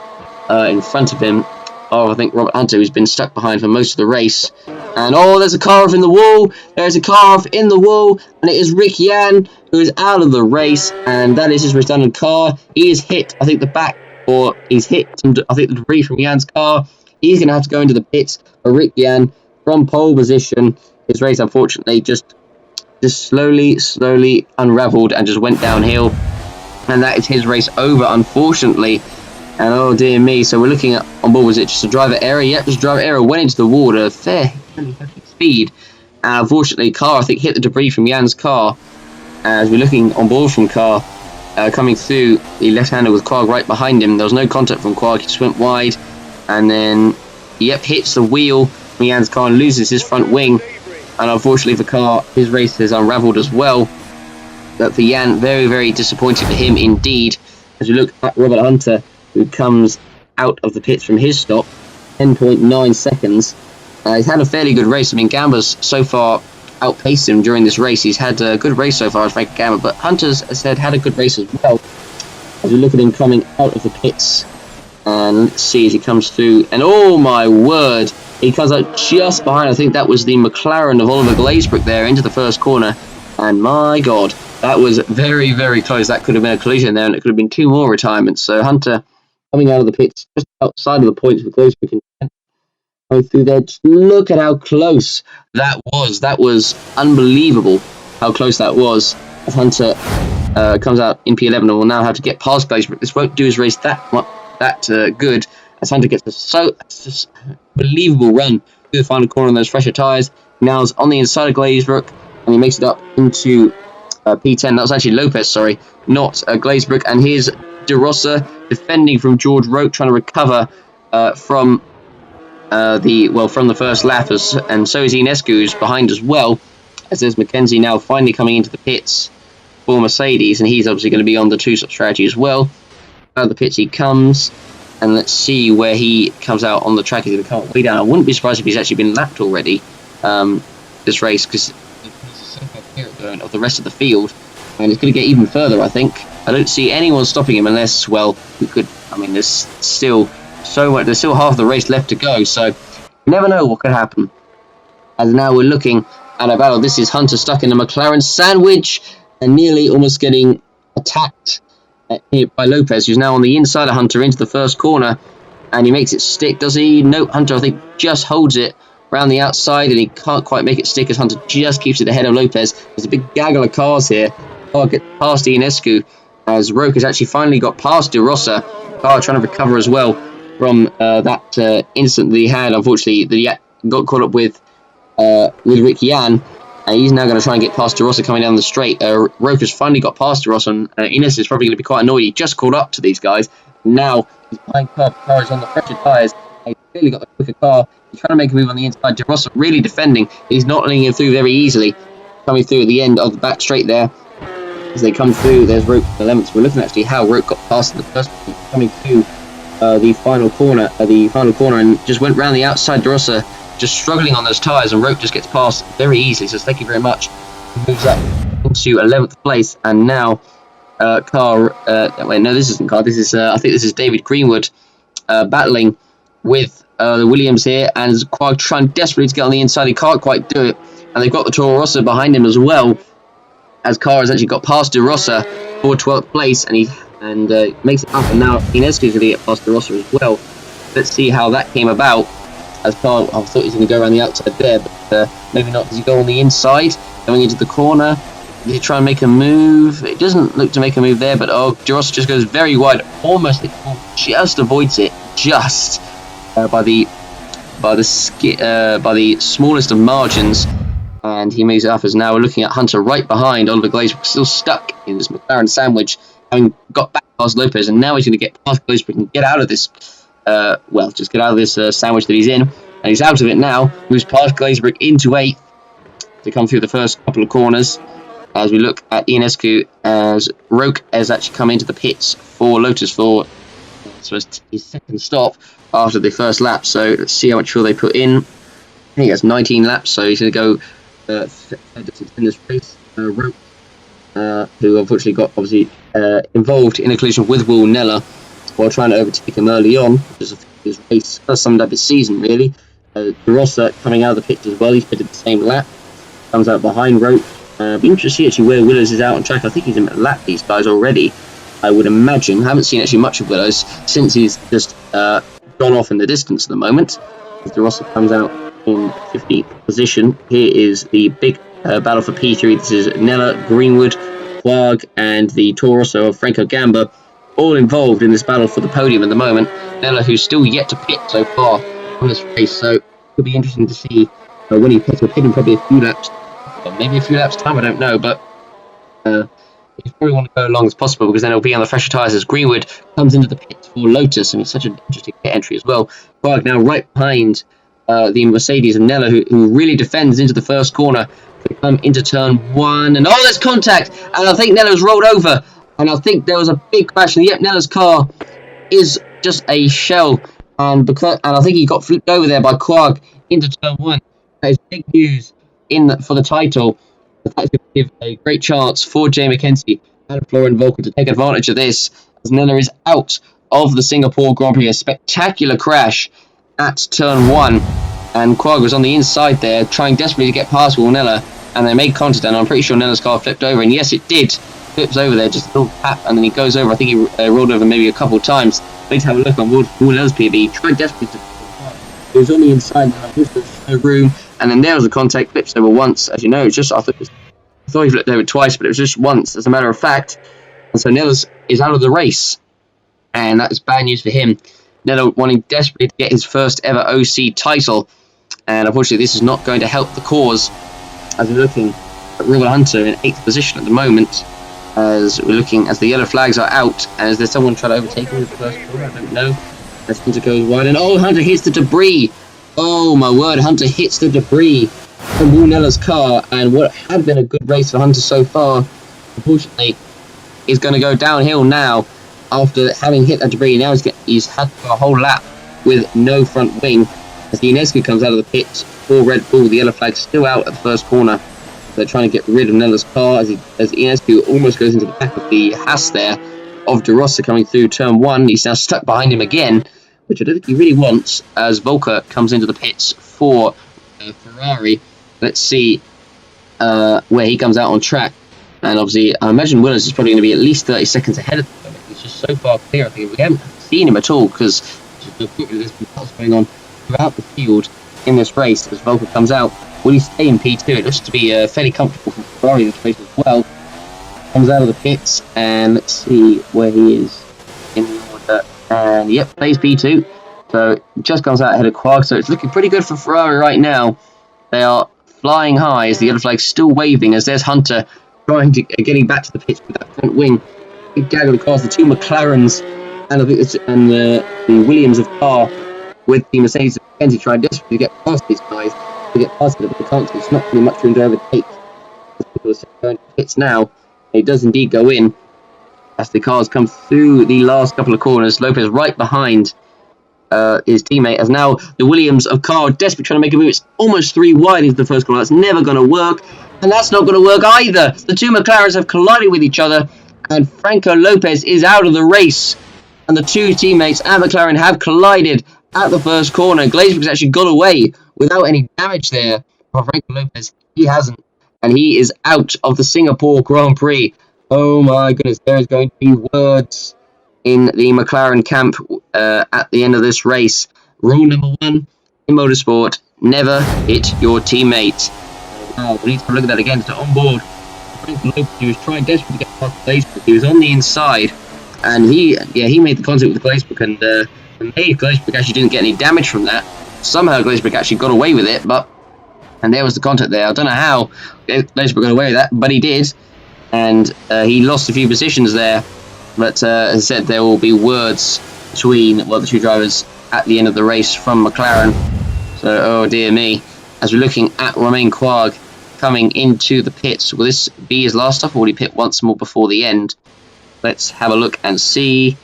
in front of him. I think Robert Hunter, who's been stuck behind for most of the race. And there's a car off in the wall. There's a car off in the wall, and it is Rick Yan who is out of the race, and that is his redundant car. He is hit, I think, the back, or he's hit some, I think, the debris from Yan's car. He's going to have to go into the pits. But Rick Yan, from pole position, his race unfortunately just slowly unravelled and just went downhill, and that is his race over, unfortunately. And oh dear me, so we're looking at on board, was it just a driver error? Yep, just a driver error, went into the water, fairly hefty speed. And unfortunately, car, I think, hit the debris from Jan's car. As we're looking on board from car, coming through the left-hander with Quag right behind him. There was no contact from Quag, he just went wide. And then Yep, hits the wheel. Jan's car and loses his front wing. And unfortunately for Carr, his race has unravelled as well. But for Jan, very, very disappointing for him indeed. As we look at Robert Hunter, who comes out of the pits from his stop, 10.9 seconds. He's had a fairly good race. I mean, Gamber's so far outpaced him during this race. He's had a good race so far as Frank Gamber, but Hunter's, as I said, had a good race as well. As we look at him coming out of the pits, and let's see as he comes through, and oh my word, he comes out just behind. I think that was the McLaren of Oliver Glazebrook there into the first corner, and my God, that was very, very close. That could have been a collision there, and it could have been 2 more retirements. So Hunter coming out of the pits just outside of the points with Glazebrook and going through there. Just look at how close that was. That was unbelievable how close that was. As Hunter comes out in P11 and will now have to get past Glazebrook. This won't do his race that good, as Hunter gets a unbelievable run through the final corner on those fresher tyres. Now is on the inside of Glazebrook, and he makes it up into P10. That was actually Lopez, sorry, not Glazebrook. And here's De Rosa defending from George Roke, trying to recover from the first lap, and so is Ionescu, who's behind as well. As there's Mackenzie now finally coming into the pits for Mercedes, and he's obviously going to be on the 2-stop strategy as well. Out of the pits he comes, and let's see where he comes out on the track. He's going to come way down. I wouldn't be surprised if he's actually been lapped already this race, because he's so far of the rest of the field, and it's going to get even further, I think. I don't see anyone stopping him unless, well, we could. I mean, there's still so much. There's still half the race left to go, so you never know what could happen. As now we're looking at a battle. This is Hunter stuck in the McLaren sandwich and nearly almost getting attacked here by Lopez, who's now on the inside of Hunter into the first corner, and he makes it stick. Does he? No, Hunter, I think, just holds it around the outside, and he can't quite make it stick as Hunter just keeps it ahead of Lopez. There's a big gaggle of cars here. Car gets past Ionescu, as Roke has actually finally got past De Rosa. Car trying to recover as well from that incident that he had, unfortunately, that he got caught up with Rick Jan. He's now going to try and get past De Rosa coming down the straight. Roke has finally got past De Rosa, and Ines is probably going to be quite annoyed. He just caught up to these guys. Now he's behind Car. Car is on the fresher tyres. He's clearly got the quicker car. He's trying to make a move on the inside. De Rosa really defending. He's not letting him through very easily. Coming through at the end of the back straight there. As they come through, there's Roke for the 11th. We're looking actually how Roke got past in the first point, coming through the final corner, and just went round the outside. De Rosa just struggling on those tyres, and Roke just gets past very easily. So thank you very much. He moves up into 11th place, and now this isn't Carr. This is I think this is David Greenwood battling with the Williams here, and is quite trying desperately to get on the inside. He can't quite do it, and they've got the Toro Rosso behind him as well. As Carr has actually got past De Rosa for 12th place, and he makes it up, and now Ionescu is going to get past De Rosa as well. Let's see how that came about. As Carr, I thought he was going to go around the outside there, but maybe not. Does he go on the inside, going into the corner? Did he try and make a move? It doesn't look to make a move there, but De Rosa just goes very wide, almost just avoids it, just by the smallest of margins. And he moves it up, as now we're looking at Hunter right behind Oliver Glazebrook, still stuck in this McLaren sandwich, having got back past Lopez, and now he's going to get past Glazebrook and get out of this, just get out of this sandwich that he's in, and he's out of it now, moves past Glazebrook into 8th to come through the first couple of corners, as we look at Ionescu, as Roke has actually come into the pits for Lotus for his second stop after the first lap, so let's see how much fuel they put in. I think he has 19 laps, so he's going to go in this race. Roke, who unfortunately got involved in a collision with Will Nella while trying to overtake him early on, which is his race summed up his season really. De Rosa coming out of the pits as well. He's pitted the same lap, comes out behind Roke. Be interesting to see actually where Willows is out on track. I think he's in lap these guys already, I would imagine. I haven't seen actually much of Willows since he's just gone off in the distance at the moment. As De Rosa comes out in 15th position. Here is the big battle for P3. This is Nella, Greenwood, Quag, and the Toro Rosso of Franco Gamba, all involved in this battle for the podium at the moment. Nella, who's still yet to pit so far on this race, so it'll be interesting to see when he pits. We'll pit him probably a few laps, or maybe a few laps time, I don't know, but you probably want to go along as possible because then it'll be on the fresher tyres as Greenwood comes into the pits for Lotus, and it's such an interesting pit entry as well. Prague now right behind the Mercedes and Nella, who really defends into the first corner. They come into turn 1, and there's contact, and I think Nella's rolled over, and I think there was a big crash, and yep, Nella's car is just a shell, and I think he got flipped over there by Prague into turn 1. That is big news for the title. That's going to give a great chance for Jay McKenzie and Florian Volker to take advantage of this, as Nella is out of the Singapore Grand Prix. A spectacular crash at turn 1, and Prague was on the inside there, trying desperately to get past Nella, and they made contact, and I'm pretty sure Nella's car flipped over, and yes, it did. Flips over there, just a little tap, and then he goes over. I think he rolled over maybe a couple of times. Let's have a look on Nella's PB. He tried desperately to. He was on the inside, and there's no room, and then there was a contact, flips over once. As you know, it's just I thought he flipped over twice, but it was just once, as a matter of fact. And so Nella is out of the race, and that is bad news for him. Nella wanting desperately to get his first ever OC title, and unfortunately this is not going to help the cause, as we're looking at Robert Hunter in 8th position at the moment, as we're looking as the yellow flags are out, and is there someone trying to overtake him in the first corner? I don't know. As Hunter goes wide, and Hunter hits the debris. Oh my word, Hunter hits the debris from Nella's car, and what had been a good race for Hunter so far, unfortunately, is going to go downhill now after having hit that debris. Now he's had a whole lap with no front wing, as the Inescu comes out of the pit for Red Bull. The yellow flag's still out at the first corner. They're trying to get rid of Nella's car as Inescu almost goes into the back of the Haas there of De Rossa coming through turn 1. He's now stuck behind him again, which I don't think he really wants, as Volker comes into the pits for Ferrari. Let's see where he comes out on track. And obviously, I imagine Willis is probably going to be at least 30 seconds ahead of him. He's just so far clear. I think we haven't seen him at all, because there's been lots going on throughout the field in this race as Volker comes out. Will he stay in P2? It looks to be fairly comfortable for Ferrari this race as well. Comes out of the pits, and let's see where he is in the order. And yep, plays P2. So just comes out ahead of Quark. So it's looking pretty good for Ferrari right now. They are flying high as the yellow flag's still waving, as there's Hunter getting back to the pits with that front wing. Big gaggle across the two McLarens, and I think the Williams of car with the Mercedes and McKenzie trying desperately to get past these guys. To get past it, but they can't. There's not really much room to overtake. People are going to pits now. He does indeed go in as the cars come through the last couple of corners. Lopez right behind his teammate, as now the Williams of car are desperately trying to make a move. It's almost 3 wide into the first corner. That's never going to work, and that's not going to work either. The two McLarens have collided with each other, and Franco Lopez is out of the race, and the two teammates at McLaren have collided at the first corner. Glazebrook's actually got away without any damage there, but Franco Lopez, he hasn't, and he is out of the Singapore Grand Prix. Oh my goodness, there is going to be words in the McLaren camp at the end of this race. Rule number 1 in motorsport: never hit your teammate. Wow, we need to look at that again. So on board, Franco Lopez, he was trying desperately to get past Glazebrook. He was on the inside, and he made the contact with Glazebrook, and Glazebrook actually didn't get any damage from that. Somehow Glazebrook actually got away with it, and there was the contact there. I don't know how Glazebrook got away with that, but he did, and he lost a few positions there. But as I said, there will be words between the two drivers at the end of the race from McLaren. So, oh dear me, as we're looking at Romain Quarg coming into the pits. Will this be his last stop, or will he pit once more before the end? Let's have a look and see.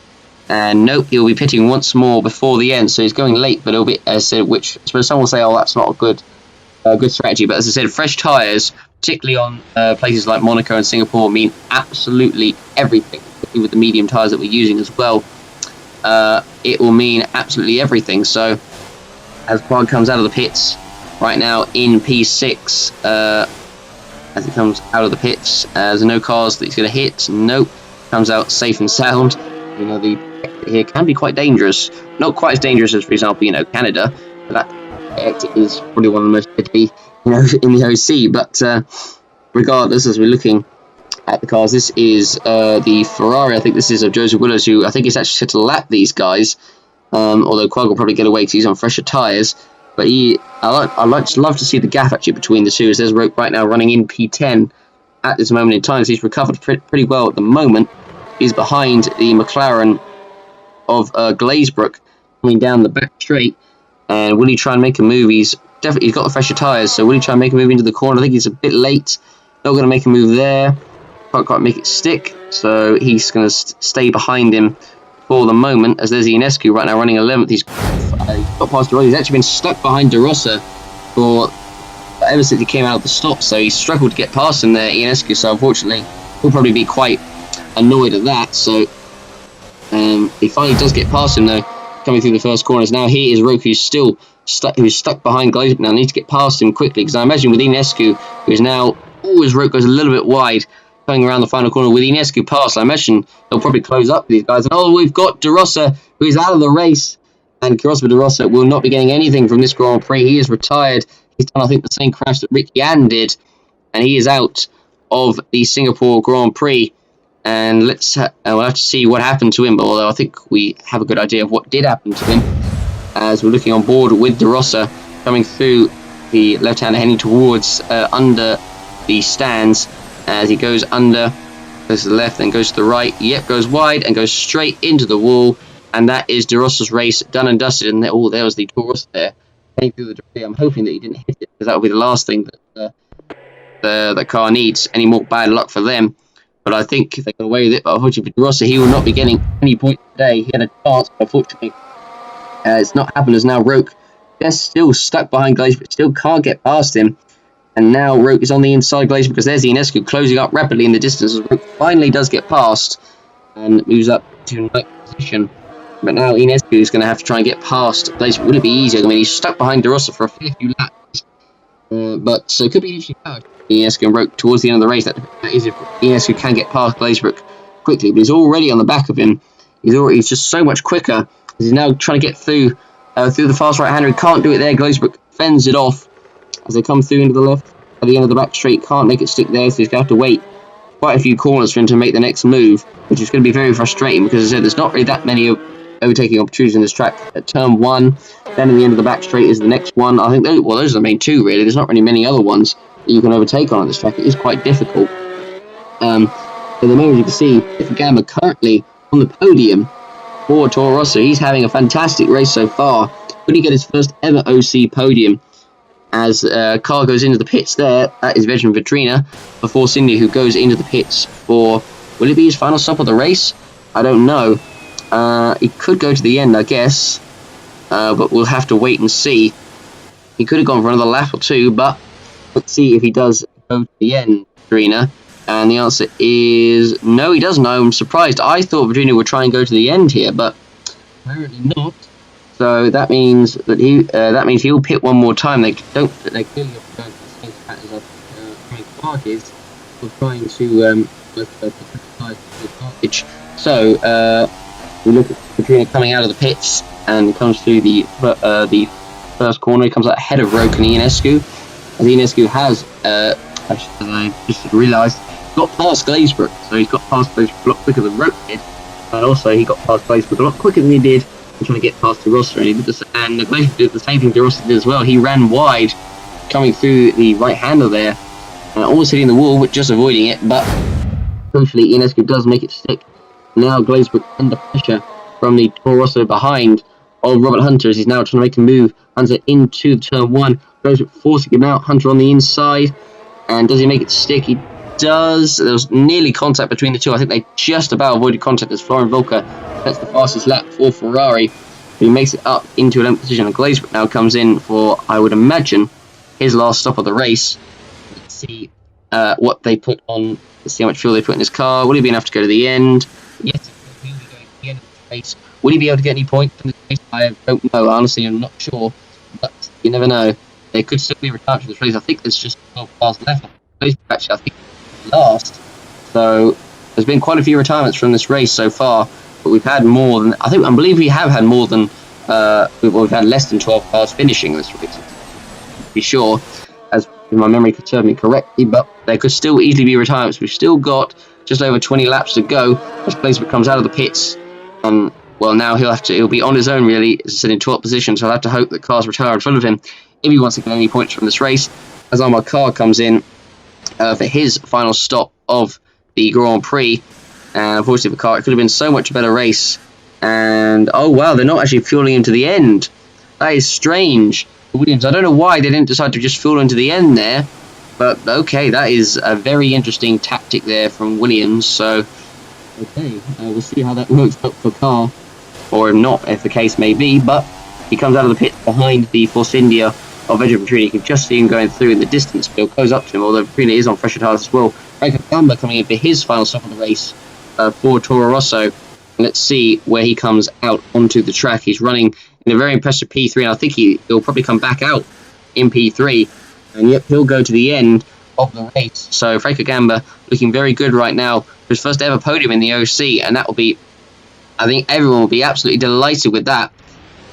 And nope, he'll be pitting once more before the end, so he's going late, but it'll be, as I said, which I suppose someone will say, oh, that's not a good strategy. But as I said, fresh tyres, particularly on places like Monaco and Singapore, mean absolutely everything. With the medium tyres that we're using as well, it will mean absolutely everything. So as Prague comes out of the pits right now in P6, as it comes out of the pits, there's no cars that he's going to hit. Nope, comes out safe and sound. You know, the here can be quite dangerous. Not quite as dangerous as, for example, Canada. But that is probably one of the most deadly, in the OC. But regardless, as we're looking at the cars, this is the Ferrari. I think this is of Joseph Willis, who I think is actually set to lap these guys. Although Quarg will probably get away because he's on fresher tyres. But I'd love to see the gap actually between the two, as there's Rope right now running in P10 at this moment in time. So he's recovered pretty well at the moment. He's behind the McLaren of Glazebrook coming down the back straight. And will he try and make a move? He's got the fresher tyres, so will he try and make a move into the corner? I think he's a bit late. Not going to make a move there. Can't quite make it stick, so he's going to stay behind him for the moment, as there's Ionescu right now running 11th. He's got past De Rossi. He's actually been stuck behind De Rossi ever since he came out of the stop, so he's struggled to get past him there, Ionescu, so unfortunately he'll probably be quite annoyed at that. So he finally does get past him though, coming through the first corners. Now here is Roke, who's still stuck behind Glazebrook. Now I need to get past him quickly, because I imagine with Ionescu, who's now, as Roke goes a little bit wide, coming around the final corner with Ionescu past, I imagine they'll probably close up with these guys. And we've got De Rossi, who's out of the race, and Carrozza De Rossi will not be getting anything from this Grand Prix. He is retired. He's done, I think, the same crash that Ricky Ann did, and he is out of the Singapore Grand Prix. And we'll have to see what happened to him, but although I think we have a good idea of what did happen to him, as we're looking on board with De Rossi coming through the left-hander, heading towards under the stands, as he goes under, goes to the left, then goes to the right, goes wide and goes straight into the wall. And that is De Rossi's race done and dusted. And there was the Toro Rosso there, heading through the debris. I'm hoping that he didn't hit it, because that will be the last thing that the car needs. Any more bad luck for them. But I think they got away with it. But unfortunately for De Rossi, he will not be getting any points today. He had a chance, but unfortunately it's not happened, as now Roke is still stuck behind Glaze, but still can't get past him. And now Roke is on the inside Glaze, because there's Ionescu closing up rapidly in the distance, as Roke finally does get past and moves up to ninth position. But now Ionescu is going to have to try and get past Glaze. Would it be easier? I mean, he's stuck behind De Rossi for a fair few laps. But so it could be easy for Ionescu and Roke towards the end of the race. That is if Ionescu can get past Glazebrook quickly. But he's already on the back of him. He's just so much quicker. He's now trying to get through the fast right-hander. He can't do it there. Glazebrook fends it off as they come through into the left at the end of the back straight. Can't make it stick there, so he's going to have to wait quite a few corners for him to make the next move, which is going to be very frustrating, because as I said, there's not really that many overtaking opportunities in this track. At turn 1, then at the end of the back straight is the next one. I think those are the main two, really. There's not really many other ones that you can overtake on this track. It is quite difficult. At the moment, you can see Ifugamba currently on the podium for Toro Rosso. He's having a fantastic race so far. Will he get his first ever OC podium? As car goes into the pits there, that is Veteran Vitrina before Cindy, who goes into the pits for, will it be his final stop of the race? I don't know. He could go to the end, I guess, but we'll have to wait and see. He could have gone for another lap or two, but let's see if he does go to the end, Vitrina. And the answer is no, he doesn't. I'm surprised. I thought Vitrina would try and go to the end here, but apparently not. So that means that he'll pit one more time. They clearly have to go to the same pattern as Frank Clark is. We're trying to advantage. So we look at Vitrina coming out of the pits and comes through the first corner. He comes out ahead of Roke and Ionescu. As Ionescu has, I just realised, got past Glazebrook. So he's got past Glazebrook a lot quicker than Roke did. And also he got past Glazebrook a lot quicker than he did trying to get past De Rossi, and Glazebrook did the same thing De Rossi did as well. He ran wide, coming through the right-hander there, almost hitting the wall, but just avoiding it. But hopefully Ionescu does make it stick. Now Glazebrook under pressure from the Toro Rosso behind of Robert Hunter, as he's now trying to make a move. Hunter into turn 1, Glazebrook forcing him out. Hunter on the inside, and does he make it stick? He does. There was nearly contact between the two. I think they just about avoided contact as Florian Volker sets the fastest lap for Ferrari. He makes it up into 11th position, and Glazebrook now comes in for, I would imagine, his last stop of the race. Let's see what they put on. Let's see how much fuel they put in his car. Will he be enough to go to the end? Yes, he will be going to the end of the race. Will he be able to get any points from this race? I don't know. Honestly, I'm not sure. But you never know. They could still be retired from this race. I think there's just 12 cars left. Actually, I think last. So there's been quite a few retirements from this race so far. But we've had more than, I believe we have had more than, we've had less than 12 cars finishing this race. To be sure, as my memory could serve me correctly, but there could still easily be retirements. We've still got just over 20 laps to go as Glazebrook comes out of the pits. And, well, now he'll be on his own, really, as I said, in 12th position, so I'll have to hope that cars retire in front of him if he wants to get any points from this race. As our car comes in for his final stop of the Grand Prix. And unfortunately for Car, it could have been so much a better race. And oh wow, they're not actually fueling him to the end. That is strange. Williams, I don't know why they didn't decide to just fuel him to the end there. But okay, that is a very interesting tactic there from Williams. So, okay, we'll see how that works out for Car. Or not, if the case may be. But he comes out of the pit behind the Force India of Edward Petrina. You can just see him going through in the distance, but he'll close up to him, although Petrina is on fresher tyres as well. Franco Gamba coming in for his final stop of the race for Toro Rosso. Let's see where he comes out onto the track. He's running in a very impressive P3, and I think he'll probably come back out in P3, and yep, he'll go to the end of the race. So Franco Gamba looking very good right now for his first ever podium in the OC, and that will be, I think everyone will be absolutely delighted with that.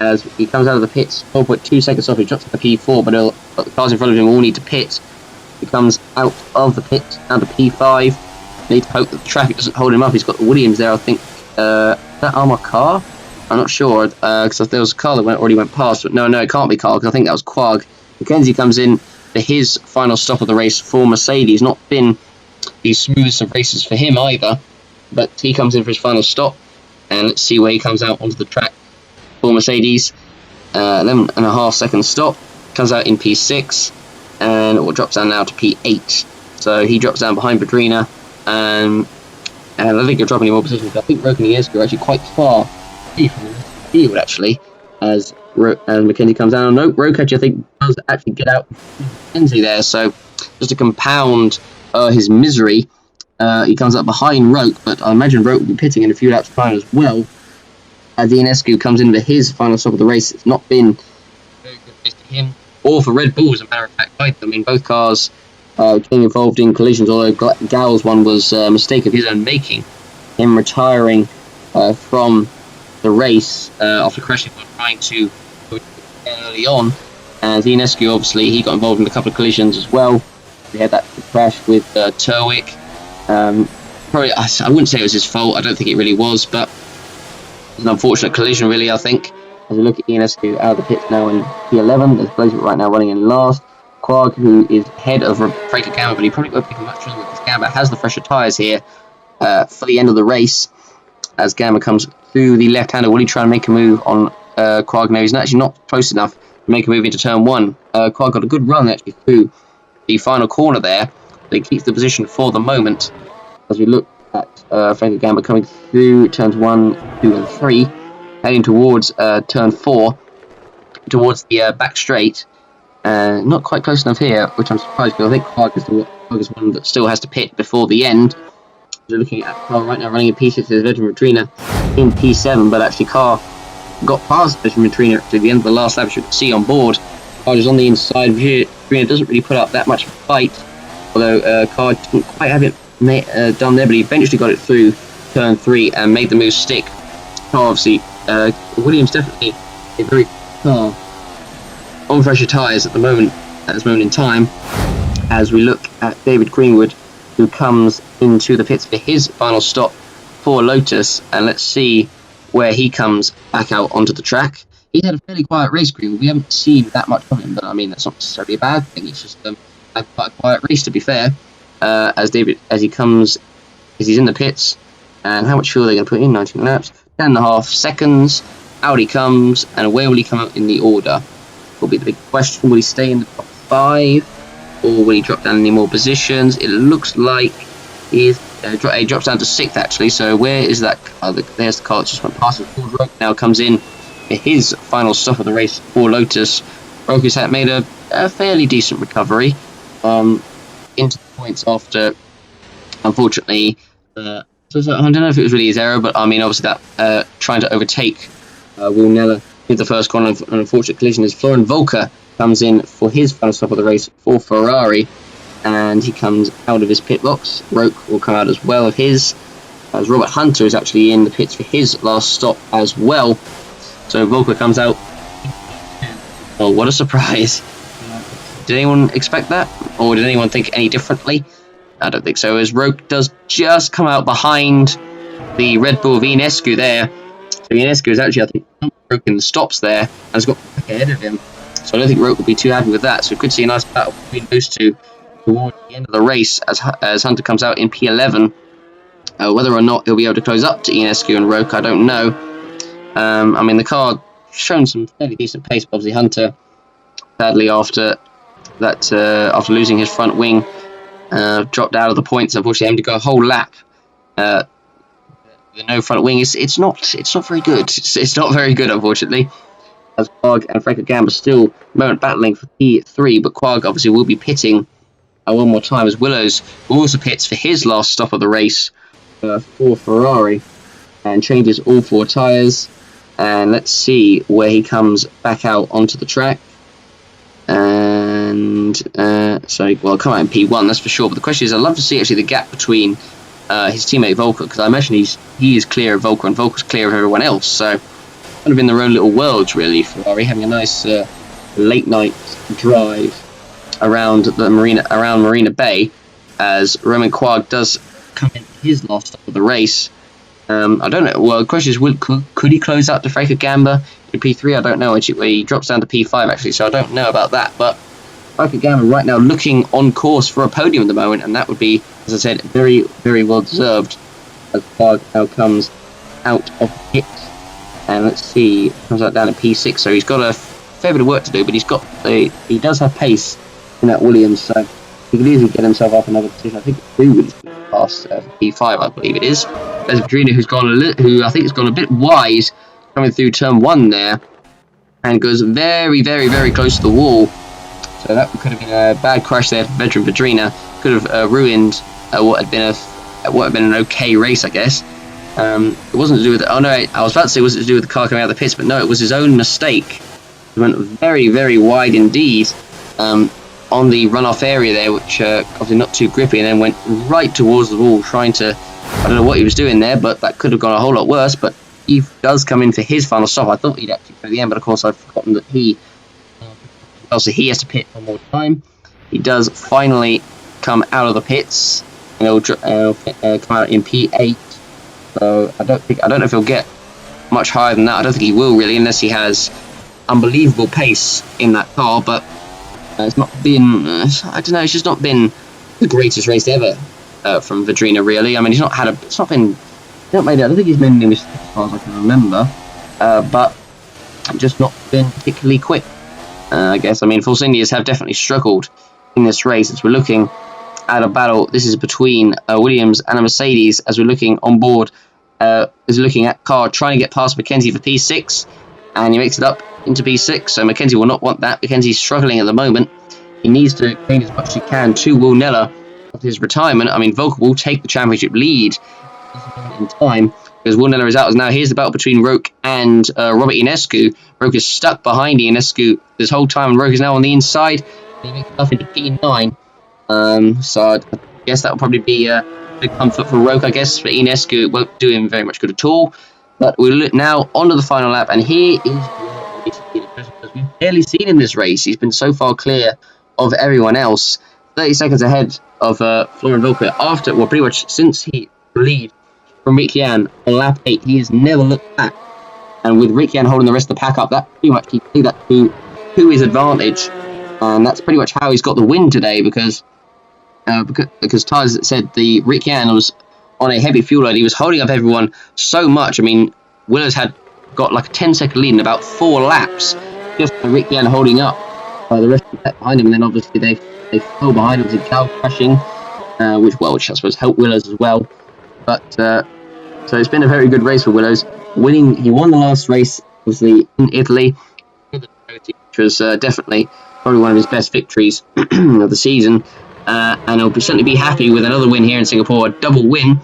As he comes out of the pits, 4.2 seconds off, he drops to the P4, but the cars in front of him all need to pit. He comes out of the pit, down to P5. Need to hope that the traffic doesn't hold him up. He's got the Williams there, I think. Is that Armour car? I'm not sure, because there was a car that already went past, but no, it can't be car, because I think that was Quag. Mackenzie comes in for his final stop of the race for Mercedes. Not been the smoothest of races for him either, but he comes in for his final stop, and let's see where he comes out onto the track for Mercedes. 11.5 second stop, comes out in P6, and drops down now to P8. So he drops down behind Petrina, and I don't think he'll drop any more positions. I think Roke and Iesko are actually quite far from the field, actually, as Mackenzie comes down. No, Roke actually, I think, does actually get out Mackenzie there. So just to compound his misery, he comes up behind Roke, but I imagine Roke will be pitting in a few laps time as well. As Ionescu comes in for his final stop of the race. It's not been a very good race to him, or for Red Bull, as a matter of fact, either. I mean, both cars getting involved in collisions, although Gal's one was a mistake of his own making, him retiring from the race after crashing while trying to go early on. And Ionescu, obviously, he got involved in a couple of collisions as well. He had that crash with Terwick. Probably, I wouldn't say it was his fault. I don't think it really was, but an unfortunate collision, really, I think. As we look at Ionescu out of the pits now in P11, there's Blazer right now running in last. Quag, who is ahead of Franco Gamba, but he probably won't pick much longer because Gamba has the fresher tyres here for the end of the race. As Gamba comes through the left-hander, will he try and make a move on Quag? No, he's actually not close enough to make a move into turn 1. Quag got a good run actually through the final corner there, but he keeps the position for the moment. As we look at Franco Gamba coming through turns 1, 2 and 3, heading towards turn 4, towards the back straight. Not quite close enough here, which I'm surprised because I think Quag is one that still has to pit before the end. We're looking at Carr right now running in P6 as Veteran Petrina in P7, but actually Carr got past Veteran Petrina to the end of the last lap, as you can see on board. Carr is on the inside here. Petrina doesn't really put up that much of a fight, although Carr didn't quite have it done there, but he eventually got it through turn 3 and made the move stick. Carr, obviously, Williams definitely a very car on fresher tyres at this moment in time, as we look at David Greenwood, who comes into the pits for his final stop for Lotus, and let's see where he comes back out onto the track. He had a fairly quiet race, Greenwood. We haven't seen that much of him, but I mean, that's not necessarily a bad thing. It's just quite a quiet race, to be fair. As he's in the pits, and how much fuel are they going to put in? 19 laps, 10.5 seconds. Out he comes, and where will he come out in the order? Will be the big question. Will he stay in the top 5, or will he drop down any more positions? It looks like he drops down to 6th actually. So where is that? There's the car that just went past it. Ford Roke now comes in for his final stop of the race for Lotus. Roke has made a fairly decent recovery into the points after, unfortunately, so I don't know if it was really his error, but I mean, obviously that trying to overtake Will Neller in the first corner, an unfortunate collision as Florian Volker comes in for his final stop of the race for Ferrari, and he comes out of his pit box. Roke will come out as well of his, as Robert Hunter is actually in the pits for his last stop as well. So Volker comes out. Oh, what a surprise. Did anyone expect that? Or did anyone think any differently? I don't think so, as Roke does just come out behind the Red Bull of Ionescu there. So Ionescu is actually, I think, broken the stops there and has got back ahead of him. So I don't think Roke will be too happy with that. So we could see a nice battle between those two towards the end of the race as Hunter comes out in P11. Whether or not he'll be able to close up to Ionescu and Roke, I don't know. I mean, the car shown some fairly decent pace, but obviously Hunter, sadly after losing his front wing, dropped out of the points. Unfortunately, having to go a whole lap with no front wing. It's not very good. It's not very good, unfortunately. As Quag and Franco Gamba still moment battling for P3, but Quag obviously will be pitting one more time as Willows also pits for his last stop of the race for Ferrari and changes all 4 tyres. And let's see where he comes back out onto the track. And well, come out in P1, that's for sure. But the question is, I'd love to see actually the gap between his teammate Volker, because I imagine he is clear of Volker and Volker's clear of everyone else. So kind of in their own little worlds, really. Ferrari having a nice late night drive around Marina Bay, as Romain Quag does come in his last stop of the race. I don't know. Well, the question is, could he close out to Franco Gamba in P3? I don't know. He drops down to P5 actually, so I don't know about that. But Franco Gamba right now looking on course for a podium at the moment, and that would be, as I said, very, very well deserved. As Quag now comes out of pit, and let's see, comes out down at P6. So he's got a fair bit of work to do, but he does have pace in that Williams, so he could easily get himself up another position. I think it's 3 Williams past P5, I believe it is. There's Pedrino who I think has gone a bit wide coming through turn 1 there, and goes very, very, very close to the wall. So that could have been a bad crash there for veteran Pedrina. Could have ruined what had been an okay race, I guess. It wasn't to do with. Oh no, I was about to say was it to do with the car coming out of the pits, but no, it was his own mistake. He went very, very wide indeed on the runoff area there, which obviously not too grippy, and then went right towards the wall, trying to. I don't know what he was doing there, but that could have gone a whole lot worse. But he does come in for his final stop. I thought he'd actually go to the end, but of course I've forgotten that he has to pit one more time. He does finally come out of the pits, and he'll come out in P8. So I don't know if he'll get much higher than that. I don't think he will really, unless he has unbelievable pace in that car. But it's not been. I don't know. It's just not been the greatest race ever from Vedrina, really. I mean, he's not had a. It's not been. I don't think he's made any mistakes as far as I can remember. But just not been particularly quick. I guess. I mean, Force Indias have definitely struggled in this race as we're looking at a battle. This is between Williams and a Mercedes as we're looking on board. Is looking at car trying to get past Mackenzie for P6, and he makes it up into P6. So Mackenzie will not want that. Mackenzie's struggling at the moment. He needs to gain as much as he can to Will Nella of his retirement. I mean, Volker will take the championship lead in time because Will Nella is out. Now here's the battle between Roke and Robert Ionescu. Roke is stuck behind Ionescu this whole time, and Roke is now on the inside. He makes it up into P9. So I guess that will probably be a big comfort for Roke. I guess for Ionescu, it won't do him very much good at all. But we'll look now onto the final lap, and here is what we've barely seen in this race. He's been so far clear of everyone else, 30 seconds ahead of Florian Volker. After, well, pretty much since he lead from Riccian on lap 8, he has never looked back. And with Riccian holding the rest of the pack up, that pretty much he played that to his advantage. And that's pretty much how he's got the win today, because Tyler said the Riccian was on a heavy fuel load. He was holding up everyone so much. I mean, Willows had got like a 10-second lead in about 4 laps, just by Riccian holding up the rest of the pack behind him. And then obviously they fell behind him with Cal crashing, which I suppose helped Willows as well. But so it's been a very good race for Willows. He won the last race, obviously in Italy, which was definitely probably one of his best victories of the season. And he'll certainly be happy with another win here in Singapore, a double win.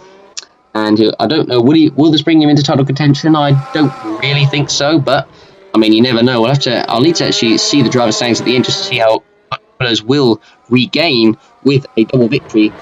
And I don't know, will this bring him into title contention? I don't really think so, but I mean, you never know. I'll need to actually see the driver's standings at the end just to see how much Willows will regain with a double victory.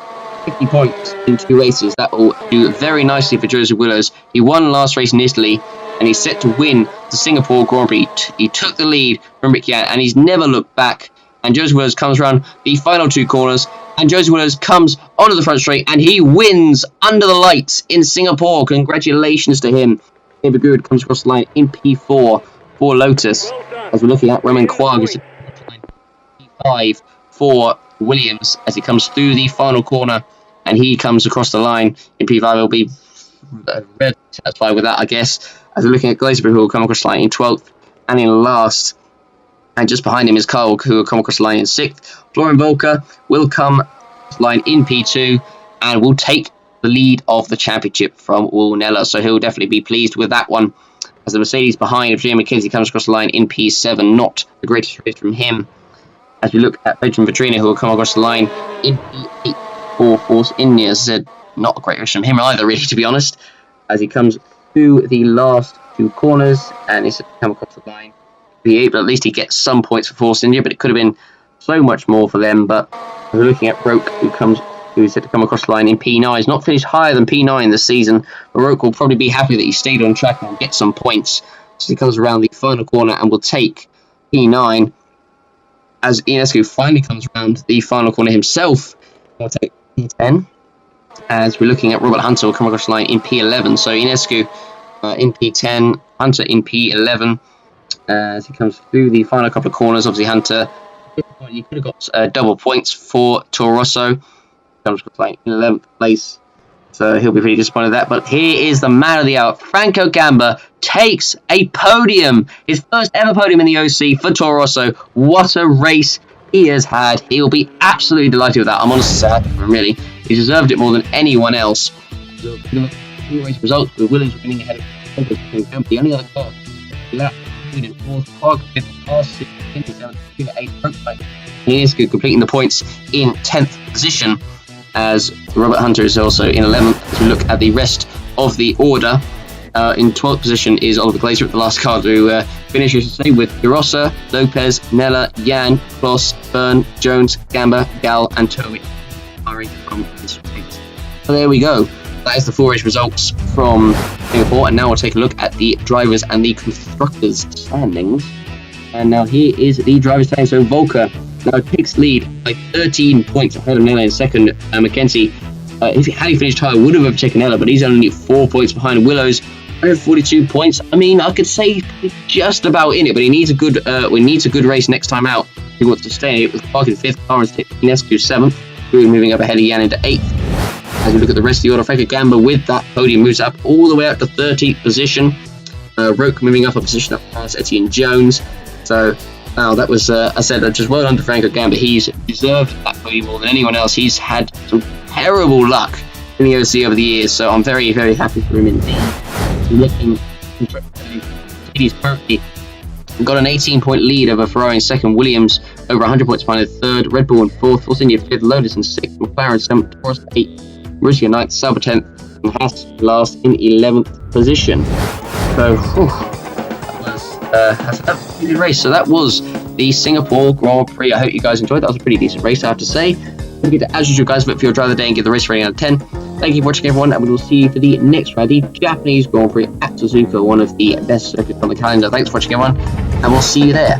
50 points in 2 races. That will do very nicely for Joseph Willows. He won last race in Italy, and he's set to win the Singapore Grand Prix. He took the lead from Riccian, and he's never looked back. And Joseph Willows comes around the final 2 corners, and Joseph Willows comes onto the front straight, and he wins under the lights in Singapore. Congratulations to him. David Good comes across the line in P4 for Lotus, as we're looking at Romain Quag is P5 for Williams as he comes through the final corner, and he comes across the line in P5. He'll be very satisfied with that, I guess, as we're looking at Glazebrook, who will come across the line in 12th and in last. And just behind him is Kyle, who will come across the line in 6th. Florian Volker will come across the line in P2 and will take the lead of the championship from Will Nella. So he'll definitely be pleased with that one. As the Mercedes behind Jim McKenzie comes across the line in P7. Not the greatest race from him. As we look at Benjamin Petrina, who will come across the line in P8 for Force India. As I said, not a great race from him either, really, to be honest. As he comes through the last 2 corners and he's come across the line. P8, but at least he gets some points for Force India, but it could have been so much more for them. But we're looking at Roke, who's set to come across the line in P9. He's not finished higher than P9 this season, but Roke will probably be happy that he stayed on track and will get some points. So he comes around the final corner and will take P9. As Ionescu finally comes around the final corner himself, will take P10. As we're looking at Robert Hunter will come across the line in P11. So Ionescu in P10, Hunter in P11. As he comes through the final couple of corners, obviously Hunter, you could have got double points for Toro Rosso. Comes across the line in 11th place. So he'll be pretty disappointed with that. But here is the man of the hour. Franco Gamba takes a podium. His first ever podium in the OC for Toro Rosso. What a race he has had. He'll be absolutely delighted with that. I'm honestly sad for him, really. He deserved it more than anyone else. So, race results with Williams winning ahead of Gamba. The only other car in 4th, Park 5th, R6, 7th, 8th, Ionescu completing the points in 10th position. As Robert Hunter is also in 11th. As we look at the rest of the order, in 12th position is Oliver Glazer, the last car to finish, I should say, with Garossa, Lopez, Nella, Yan, Kloss, Byrne, Jones, Gamba, Gal, and Toby from this race. So there we go. That is the 4 race results from Singapore, and now we'll take a look at the drivers and the constructors standings. And now here is the drivers' standings. So Volker now takes lead by 13 points ahead of Nella in second. Mackenzie, had he finished higher, would have overtaken Nella, but he's only 4 points behind. Willows, 142 points. I mean, I could say he's just about in it, but he needs a good race next time out. He wants to stay with Park in 5th, Clarence Ionescu 7th, moving up ahead of Yan into 8th. As we look at the rest of the order, Franco Gamba with that podium moves up all the way up to 13th position. Roke moving up a position up past Etienne Jones. So, wow, that was, I said, just well done to Franco Gamba. He's deserved that podium more than anyone else. He's had some terrible luck in the OC over the years, so I'm very, very happy for him indeed. Looking, Mercedes currently got an 18-point lead over Ferrari in second, Williams over 100 points behind in third, Red Bull in fourth, Force India fifth, Lotus in sixth, McLaren seventh, Taurus 8th, Marussia 9th, Sauber 10th, and Haas last in 11th position. So, that was a really good race. So that was the Singapore Grand Prix. I hope you guys enjoyed. That was a pretty decent race, I have to say. Don't forget to, as usual, guys, vote for your driver of the day and give the race rating out of 10. Thank you for watching, everyone, and we will see you for the next round, the Japanese Grand Prix at Suzuka, one of the best circuits on the calendar. Thanks for watching, everyone, and we'll see you there.